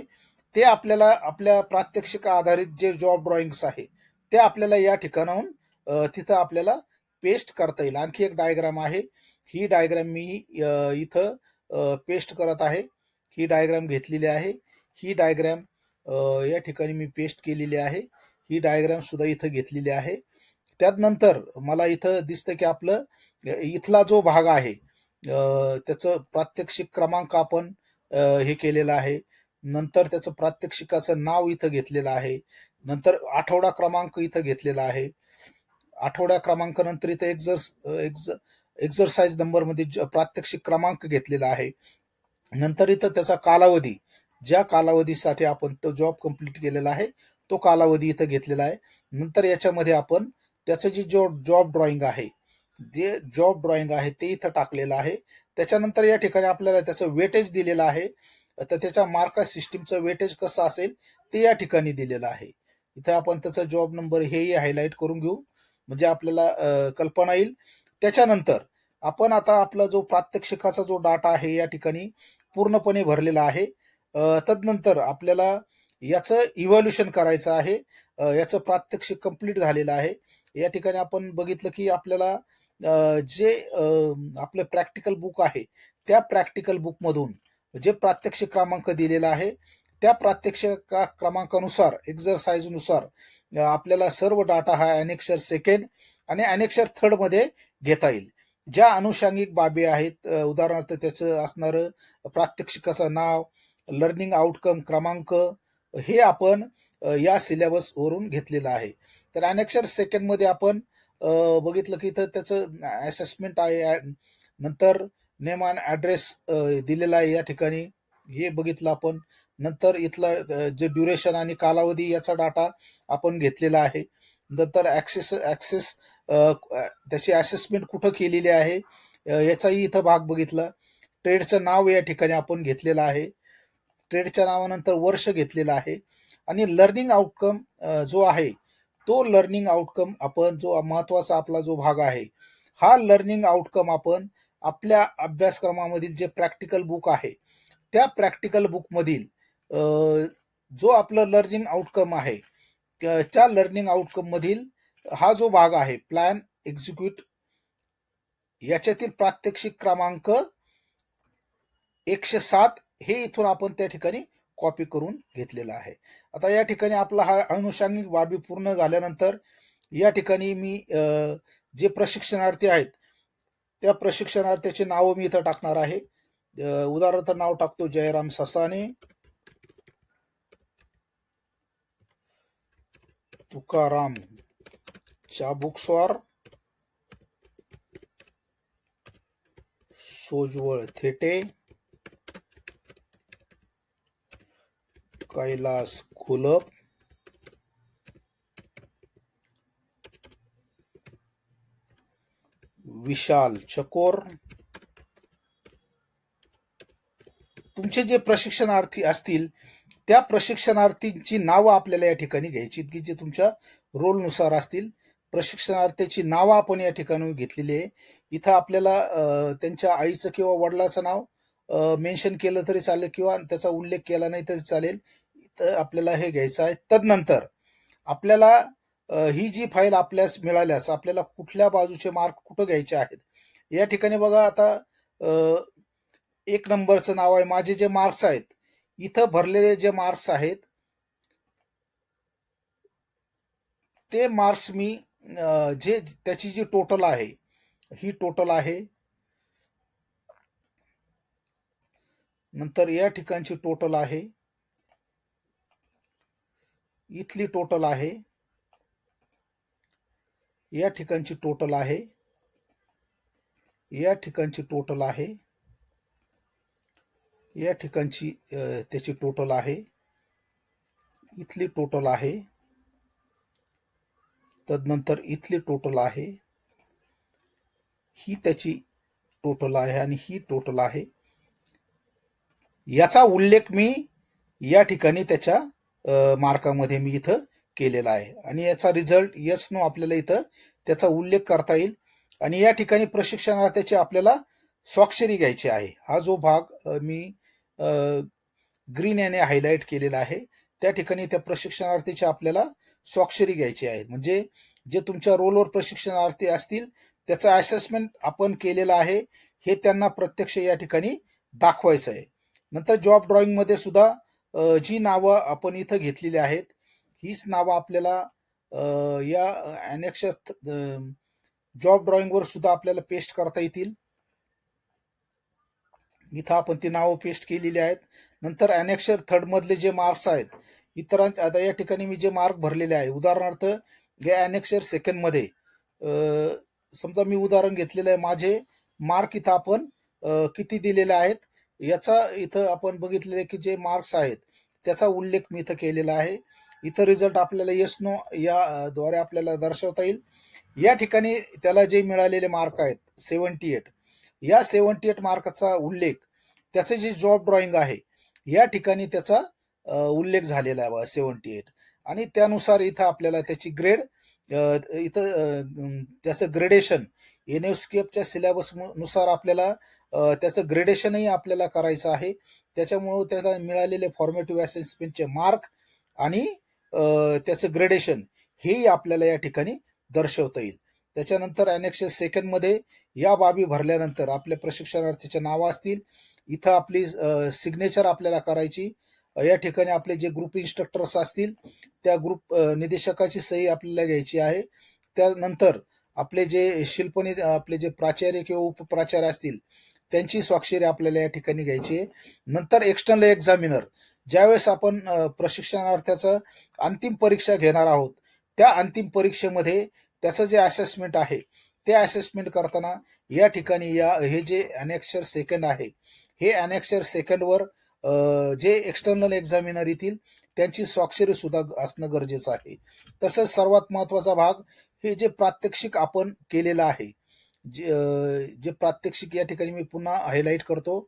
ते आपल्याला आपल्या प्रात्यक्षिक आधारित जे जॉब ड्रॉइंग्स आहे ते आपल्याला या ठिकाणाहून तिथं आपल्याला पेस्ट करता येईल. आणखी एक डायग्राम आहे. ही डायग्राम मी इथं पेस्ट करत आहे. ही डायग्राम घेतलेली आहे. ही डायग्राम या ठिकाणी मी पेस्ट केलेली आहे. ही डायग्राम सुद्धा इथं घेतलेली आहे. त्यानंतर मला इथं दिसतं की आपलं इथला जो भाग आहे त्याचं प्रात्यक्षिक क्रमांक आपण हे केलेलं आहे. नंतर त्याचं प्रात्यक्षिकाचं नाव इथं घेतलेलं आहे. नंतर आठवडा क्रमांक इथं घेतलेला आहे. आठवड्या क्रमांकानंतर इथं एक्झरसाइज नंबर मध्ये प्रात्यक्षिक क्रमांक घेतलेला आहे. नंतर इथं त्याचा कालावधी, ज्या कालावधीसाठी आपण तो जॉब कंप्लीट केलेला आहे तो कालावधी इथं घेतलेला आहे. नंतर याच्यामध्ये आपण त्याचं जे जॉब ड्रॉइंग आहे, जे जॉब ड्रॉइंग आहे ते इथं टाकलेलं आहे. त्याच्यानंतर या ठिकाणी आपल्याला त्याचं वेटेज दिलेलं आहे. तर त्याच्या मार्क सिस्टीमचं वेटेज कसं असेल ते या ठिकाणी दिलेलं आहे. इथं आपण त्याचा जॉब नंबर हेही हायलाइट करून घेऊ म्हणजे आपल्याला कल्पना येईल. त्याच्यानंतर आपण आता आपला जो प्रात्यक्षिकाचा जो डाटा आहे या ठिकाणी पूर्णपणे भरलेला आहे. तदनंतर आपल्याला याचं इव्हॅल्युएशन करायचं आहे. याचं प्रात्यक्षिक कंप्लीट झालेलं आहे. या ठिकाणी आपण बघितलं की आपल्याला जे आपलं प्रॅक्टिकल बुक आहे त्या प्रॅक्टिकल बुक मधून जे प्रात्यक्षिक क्रमांक दिलेला आहे त्या प्रात्यक्षिक क्रमांकानुसार एक्झरसाइज नुसार आपल्याला सर्व डाटा हा अनेक्षर सेकंड आणि अनेक्षर थर्ड मध्ये घेता येईल. ज्या अनुषंगिक बाबी आहेत उदाहरणार्थ त्याचं असणारं प्रात्यक्षिकाचं नाव, लर्निंग आउटकम क्रमांक हे आपण या सिलेबस वरून घेतलेलं आहे. तर अनेक्षर सेकंड मध्ये आपण बघितलं की इथं त्याचं असेसमेंट आहे. नंतर नेम अँड ऍड्रेस दिलेला आहे या ठिकाणी, हे बघितलं आपण. नंतर इथला जे ड्युरेशन आणि कालावधी याचा डाटा आपण घेतलेला आहे. नंतर ऍक्सेस त्याची असेसमेंट कुठं केलेली आहे याचाही इथं भाग बघितला. ट्रेडचं नाव या ठिकाणी आपण घेतलेलं आहे. ट्रेडच्या नावानंतर वर्ष घेतलेलं आहे. आणि लर्निंग आउटकम जो आहे तो लर्निंग आउटकम आपण जो महत्वाचा आपला जो भाग आहे हा लर्निंग आउटकम आपण आपल्या अभ्यासक्रमामधील जे प्रॅक्टिकल बुक आहे त्या प्रॅक्टिकल बुक मधील जो आपलं लर्निंग आउटकम आहे त्या लर्निंग आउटकम मधील हा जो भाग आहे प्लॅन एक्झिक्यूट याच्यातील प्रात्यक्षिक क्रमांक 107 हे इथून आपण त्या ठिकाणी कॉपी करून घेतलेला आहे. आता या ठिकाणी आपला हा अनुषंगिक बाबी पूर्ण झाल्यानंतर या ठिकाणी मी जे प्रशिक्षणार्थी आहेत त्या प्रशिक्षणार्थीचे नाव मी इथं टाकणार आहे. उदाहरणार्थ नाव टाकतो जयराम ससाने, तुकाराम चाबुकस्वार, सोजवळ थेटे, कैलास खुलप, विशाल चकोर. तुमचे जे प्रशिक्षणार्थी असतील त्या प्रशिक्षणार्थींची नावं आपल्याला या ठिकाणी घ्यायची की जे तुमच्या रोलनुसार असतील. प्रशिक्षणार्थीची नावं आपण या ठिकाणी घेतलेली आहे. इथं आपल्याला त्यांच्या आईचं किंवा वडिलाचं नाव मेन्शन केलं तरी चालेल किंवा त्याचा उल्लेख केला नाही तरी चालेल. इथं आपल्याला हे घ्यायचं आहे. तदनंतर आपल्याला ही जी फाईल आपल्यास मिळाल्यास आपल्याला कुठल्या बाजूचे मार्क कुठं घ्यायचे आहेत. या ठिकाणी बघा आता अ, 1 नंबरचं नाव आहे. माझे जे मार्क्स आहेत, इथं भरलेले जे मार्क्स आहेत, ते मार्क्स मी जे त्याची जी टोटल आहे, ही टोटल आहे. नंतर या ठिकाणची टोटल आहे. इथली टोटल आहे. या ठिकाणची टोटल आहे. या ठिकाणची टोटल आहे. या ठिकाणची त्याची टोटल आहे. इथली टोटल आहे. तदनंतर इथली टोटल आहे. ही त्याची टोटल आहे आणि ही टोटल आहे. याचा उल्लेख मी या ठिकाणी त्याच्या मार्कामध्ये मी इथं केलेला आहे आणि याचा रिझल्ट यस नो आपल्याला इथं त्याचा उल्लेख करता येईल. आणि या ठिकाणी प्रशिक्षणार्थीची आपल्याला स्वाक्षरी घ्यायची आहे. हा जो भाग मी ग्रीन याने हायलाइट केलेला आहे, त्या ठिकाणी त्या प्रशिक्षणार्थीची आपल्याला स्वाक्षरी घ्यायची आहे. म्हणजे जे तुमच्या रोलवर प्रशिक्षणार्थी असतील त्याचं असेसमेंट आपण केलेलं आहे हे त्यांना प्रत्यक्ष या ठिकाणी दाखवायचं आहे. नंतर जॉब ड्रॉइंग मध्ये सुद्धा जी नावं आपण इथं घेतलेली आहेत, हीच नावं आपल्याला या अनेक्षर जॉब ड्रॉइंग वर सुद्धा आपल्याला पेस्ट करता येतील. इथं आपण ती नावं पेस्ट केलेली आहेत. नंतर अनेक्षर थर्ड मधले जे मार्क्स आहेत, इतरांच्या आता या ठिकाणी मी जे मार्क भरलेले आहे, उदाहरणार्थ या अनेक्षर सेकंड मध्ये समजा मी उदाहरण घेतलेलं आहे, माझे मार्क इथं आपण किती दिलेले आहेत याचा इथं आपण बघितलेले की जे मार्क्स आहेत त्याचा उल्लेख मी इथं केलेला आहे. इथं रिझल्ट आपल्याला येस नो या द्वारे आपल्याला दर्शवता येईल. या ठिकाणी त्याला जे मिळालेले मार्क आहेत 78, या 78 मार्काचा उल्लेख त्याचे जे जॉब ड्रॉइंग आहे या ठिकाणी त्याचा उल्लेख झालेला आहे 78. आणि त्यानुसार इथं आपल्याला त्याची ग्रेड इथं त्याचं ग्रेडेशन एनएसकेपच्या सिलेबस नुसार आपल्याला त्याचं ग्रेडेशनही आपल्याला करायचं आहे. त्याच्यामुळे त्याला मिळालेले फॉर्मेटिव्ह असेसमेंटचे मार्क आणि त्याचं ग्रेडेशन हेही आपल्याला या ठिकाणी दर्शवता येईल. त्याच्यानंतर अनेक्शन सेकंड मध्ये या बाबी भरल्यानंतर आपल्या प्रशिक्षणार्थीचे नाव असतील. इथं आपली सिग्नेचर आपल्याला करायची. या ठिकाणी आपले जे ग्रुप इन्स्ट्रक्टर्स असतील त्या ग्रुप निदेशकाची सही आपल्याला घ्यायची आहे. त्यानंतर आपले जे आपले जे प्राचार्य किंवा उपप्राचार्य असतील त्यांची स्वाक्षरी आपल्याला या ठिकाणी घ्यायची आहे. नंतर एक्सटर्नल एक्झामिनर ज्यावेळेस आपण प्रशिक्षणार्थ्याचं अंतिम परीक्षा घेणार आहोत, त्या अंतिम परीक्षेमध्ये त्याचं जे असेसमेंट आहे ते असेसमेंट करताना या ठिकाणी हे जे अनेक्षर सेकंड आहे, हे अनेक्षर सेकंडवर जे एक्सटर्नल एक्झामिनर येतील त्यांची स्वाक्षरी सुद्धा असणं गरजेचं आहे. तसंच सर्वात महत्वाचा भाग हे जे प्रात्यक्षिक आपण केलेलं आहे, जे प्रात्यक्षिक या ठिकाणी मी पुन्हा हायलाइट करतो.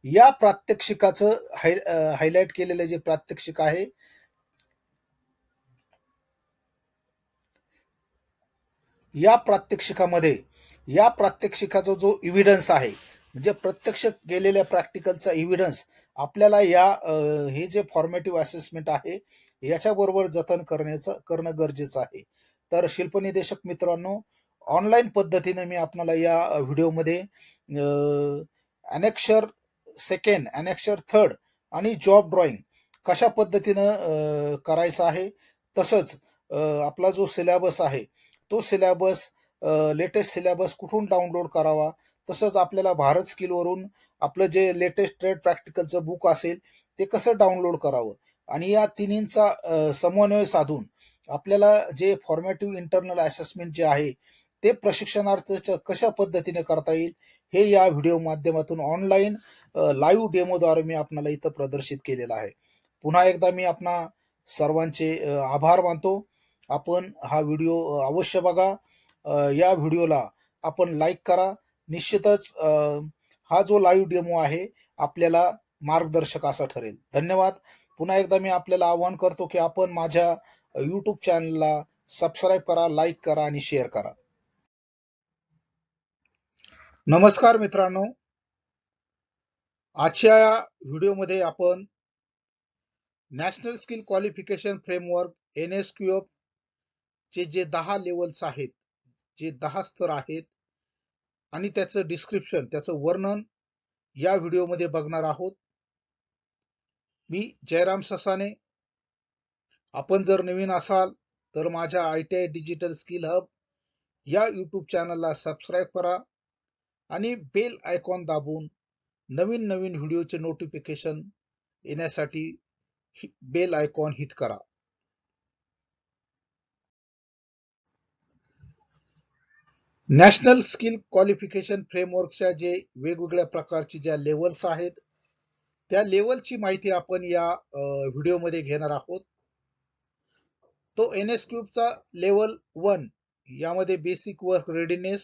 या प्रात्यक्षिकाचं हायलाइट केलेलं जे प्रात्यक्षिक आहे, या प्रात्यक्षिकाचा जो इव्हिडन्स आहे म्हणजे प्रत्यक्ष केलेल्या प्रॅक्टिकलचा इव्हिडन्स आपल्याला हे जे फॉर्मेटिव्ह असेसमेंट आहे याच्याबरोबर जतन करणं गरजेचं आहे. तर शिल्पनिदेशक मित्रांनो, ऑनलाईन पद्धतीने मी आपल्याला या व्हिडिओमध्ये अनेक्षर सेकंड, अनेक्षर थर्ड आणि जॉब ड्रॉइंग कशा पद्धतीनं करायचं आहे, तसंच आपला जो सिलेबस आहे तो सिलेबस लेटेस्ट सिलेबस कुठून डाउनलोड करावा, तसंच आपल्याला भारत स्किलवरून आपलं जे लेटेस्ट ट्रेड प्रॅक्टिकलचं बुक असेल ते कसं डाउनलोड करावं आणि या तिन्हींचा समन्वय साधून आपल्याला जे फॉर्मेटिव्ह इंटरनल असेसमेंट जे आहे ते प्रशिक्षणार्थीच्या कशा पद्धतीने करता येईल हे या व्हिडिओ माध्यमातून ऑनलाईन लाईव्ह डेमोद्वारे मी आपल्याला इथं प्रदर्शित केलेलं आहे. पुन्हा एकदा मी आपणा सर्वांचे आभार मानतो. आपण हा व्हिडिओ अवश्य बघा. या व्हिडिओला आपण लाईक करा. निश्चितच हा जो लाईव्ह डेमो आहे आपल्याला मार्गदर्शक असा ठरेल. धन्यवाद. पुन्हा एकदा मी आपल्याला आवाहन करतो की आपण माझ्या युट्यूब चॅनलला सबस्क्राईब करा, लाईक करा आणि शेअर करा. नमस्कार मित्रांनो, आजच्या या व्हिडिओमध्ये आपण national skill qualification framework NSQF जे 10 लेवल्स आहेत, जे 10 स्तर आहेत आणि त्याचं डिस्क्रिप्शन, त्याचं वर्णन या व्हिडिओमध्ये बघणार आहोत. मी जयराम ससाने. आपण जर नवीन असाल तर माझ्या ITI डिजिटल स्किल हब या YouTube चॅनलला सबस्क्राईब करा आणि बेल आयकॉन दाबून नवीन नवीन व्हिडिओचे नोटिफिकेशन येण्यासाठी बेल आयकॉन हिट करा. नॅशनल स्किल क्वालिफिकेशन फ्रेमवर्कच्या जे वेगवेगळ्या प्रकारची ज्या लेवल्स आहेत, त्या लेवलची माहिती आपण या व्हिडिओमध्ये घेणार आहोत. तो NSQFचा लेवल 1 यामध्ये basic work readiness,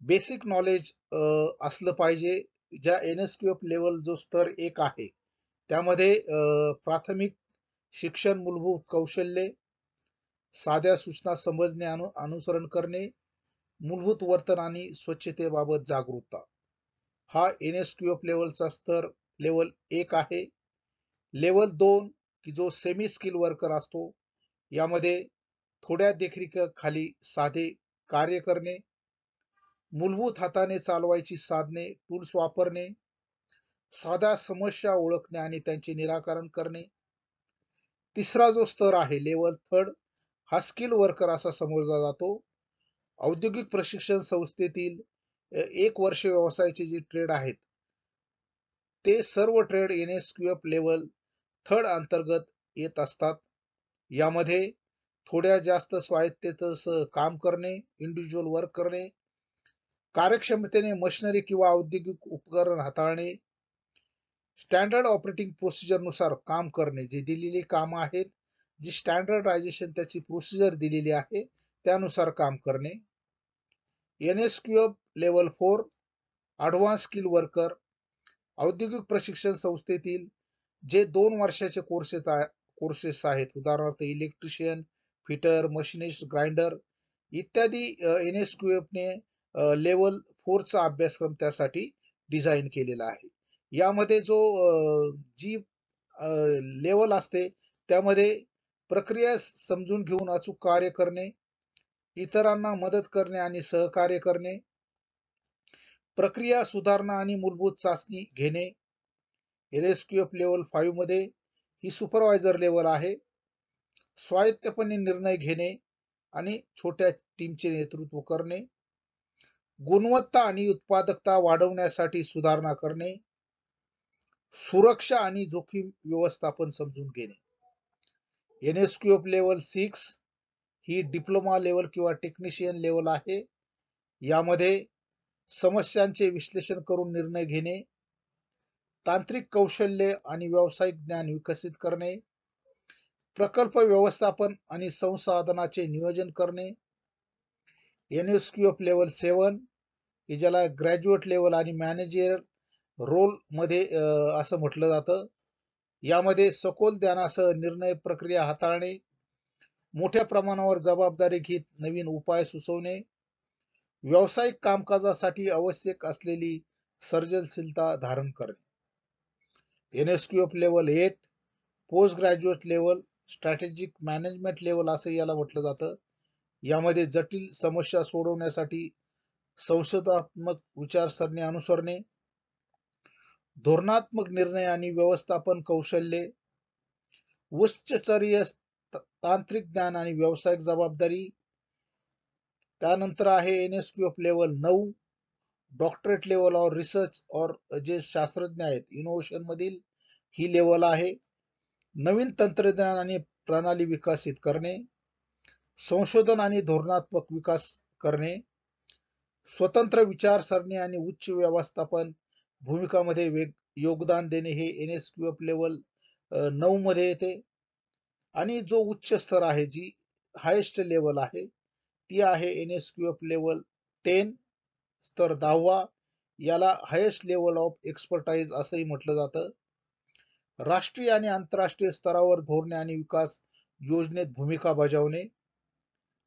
basic knowledge असलं पाहिजे. ज्या NSQF लेवल जो स्तर 1 आहे त्यामध्ये प्राथमिक शिक्षण, मूलभूत कौशल्ये, साध्या सूचना समजणे, अनुसरण करणे, मूलभूत वर्तन आणि स्वच्छतेबाबत जागरूकता. हा NSQF लेवलचा स्तर लेवल 1 आहे. लेवल 2 की जो सेमी स्किल वर्कर असतो, यामध्ये थोड्या देखरेखीखाली साधे कार्य करणे, मूलभूत हाताने चालवायची साधने, टूल्स वापरणे, साध्या समस्या ओळखणे आणि त्यांचे निराकरण करणे. तिसरा जो स्तर आहे लेवल 3 हा स्किल वर्कर असा समजला जातो. औद्योगिक प्रशिक्षण संस्थेतील 1 वर्ष व्यवसायाचे जे ट्रेड आहेत ते सर्व ट्रेड NSQF लेवल 3 अंतर्गत येत असतात. यामध्ये थोड्या जास्त स्वायत्ततेसह काम करणे, इंडिव्हिज्युअल वर्क करणे, कार्यक्षमतेने मशिनरी किंवा औद्योगिक उपकरण हाताळणे, स्टँडर्ड ऑपरेटिंग प्रोसिजर नुसार काम करणे, जे दिलेली कामं आहेत, जी स्टँडर्डायझेशन त्याची प्रोसिजर दिलेली आहे त्यानुसार काम करणे. NSQF level 4 advance skill worker औद्योगिक प्रशिक्षण संस्थेतील जे 2 वर्षाचे कोर्सेस आहेत, उदाहरणार्थ इलेक्ट्रिशियन, फिटर, मशिनिस्ट, ग्राइंडर इत्यादी NSQFने लेवल 4चा अभ्यासक्रम त्यासाठी डिझाईन केलेला आहे. यामध्ये जो जी लेवल असते त्यामध्ये प्रक्रिया समजून घेऊन अचूक कार्य करणे, इतरांना मदत करणे आणि सहकार्य करणे, प्रक्रिया सुधारणा आणि मूलभूत चाचणी घेणे. NSQF लेवल 5 मध्ये ही सुपरवायझर लेवल आहे. स्वायत्तपणे निर्णय घेणे आणि छोट्या टीमचे नेतृत्व करणे, गुणवत्ता आणि उत्पादकता वाढवण्यासाठी सुधारणा करणे, सुरक्षा आणि जोखीम व्यवस्थापन समजून घेणे. NSQF लेवल 6 ही डिप्लोमा लेवल किंवा टेक्निशियन लेवल आहे. यामध्ये समस्यांचे विश्लेषण करून निर्णय घेणे, तांत्रिक कौशल्य आणि व्यावसायिक ज्ञान विकसित करणे, प्रकल्प व्यवस्थापन आणि संसाधनाचे नियोजन करणे. NSQF लेवल 7 की ज्याला ग्रॅज्युएट लेवल आणि मॅनेजर रोल मध्ये असं म्हटलं जातं. यामध्ये सखोल ज्ञानासह निर्णय प्रक्रिया हाताळणे, मोठ्या प्रमाणावर जबाबदारी घेत नवीन उपाय सुचवणे, व्यावसायिक कामकाजासाठी आवश्यक असलेली सर्जनशीलता धारण करणे. NSQF level 8 post graduate level strategic management level असं याला म्हटलं जातं. यामध्ये जटिल समस्या सोडवण्यासाठी संशोधात्मक विचारसरणी अनुसरणे, धोरणात्मक निर्णय आणि व्यवस्थापन कौशल्ये, उच्चस्तरीय तांत्रिक ज्ञान आणि व्यावसायिक जबाबदारी. त्यानंतर आहे NSQF लेवल 9 डॉक्टरेट लेवल और रिसर्च और जे शास्त्रज्ञ आहेत इनोव्हेशन मधील ही लेवल आहे. नवीन तंत्रज्ञान आणि प्रणाली विकसित करणे, संशोधन आणि धोरणात्मक विकास करणे, स्वतंत्र विचारसरणी आणि उच्च व्यवस्थापन भूमिकामध्ये योगदान देणे हे NSQF लेवल 9 मध्ये येते. आणि जो उच्च स्तर आहे, जी हायेस्ट लेवल आहे, ती आहे NSQF लेवल 10 स्तर 10वा. याला हायेस्ट लेवल ऑफ एक्सपर्टाइज असंही म्हटलं जातं. राष्ट्रीय आणि आंतरराष्ट्रीय स्तरावर धोरणे आणि विकास योजनेत भूमिका बजावणे,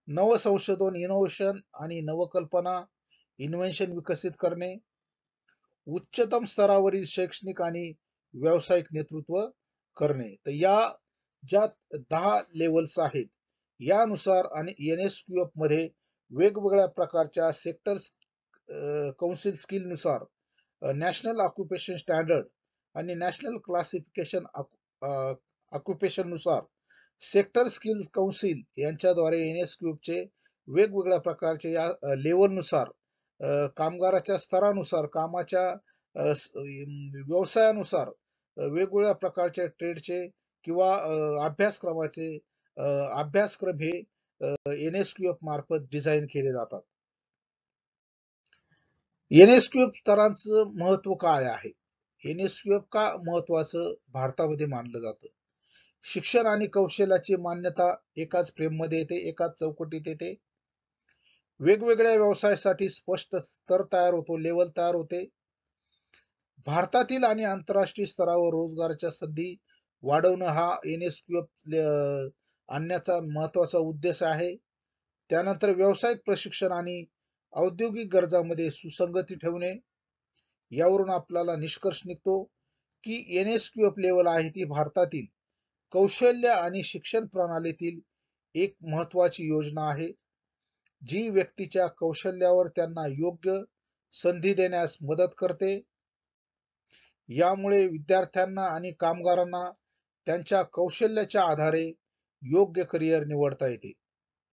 नवसंशोधन इनोव्हेशन आणि नवकल्पना इन्व्हेन्शन विकसित करणे, उच्चतम स्तरावरील शैक्षणिक आणि व्यावसायिक नेतृत्व करणे. तर या ज्या 10 लेवल्स आहेत यानुसार आणि NSQF मध्ये वेगवेगळ्या प्रकारच्या सेक्टर्स कौन्सिल स्किल नुसार नॅशनल ऑक्युपेशन स्टँडर्ड आणि नॅशनल क्लासिफिकेशन ऑक्युपेशन नुसार सेक्टर स्किल्स कौन्सिल यांच्याद्वारे NSQFचे वेगवेगळ्या प्रकारचे या लेवलनुसार कामगाराच्या स्तरानुसार कामाच्या व्यवसायानुसार वेगवेगळ्या प्रकारच्या ट्रेडचे किंवा अभ्यासक्रमाचे अभ्यासक्रम हे NSQF मार्फत डिझाईन केले जातात. NSQF स्तरांचं महत्व काय आहे? NSQF का महत्वाचं भारतामध्ये मानलं जातं? शिक्षण आणि कौशल्याची मान्यता एकाच फ्रेममध्ये येते, एकाच चौकटीत येते. वेगवेगळ्या व्यवसायासाठी स्पष्ट स्तर तयार होतो, लेवल तयार होते. भारतातील आणि आंतरराष्ट्रीय स्तरावर रोजगाराच्या संधी वाढवणं हा NSQF आणण्याचा महत्वाचा उद्देश आहे. त्यानंतर व्यावसायिक प्रशिक्षण आणि औद्योगिक गरजांमध्ये सुसंगती ठेवणे. यावरून आपल्याला निष्कर्ष निघतो की NSQF लेवल आहे ती भारतातील कौशल्य आणि शिक्षण प्रणालीतील एक महत्वाची योजना आहे, जी व्यक्तीच्या कौशल्यावर त्यांना योग्य संधी देण्यास मदत करते. यामुळे विद्यार्थ्यांना आणि कामगारांना त्यांच्या कौशल्याच्या आधारे योग्य करिअर निवडता येते.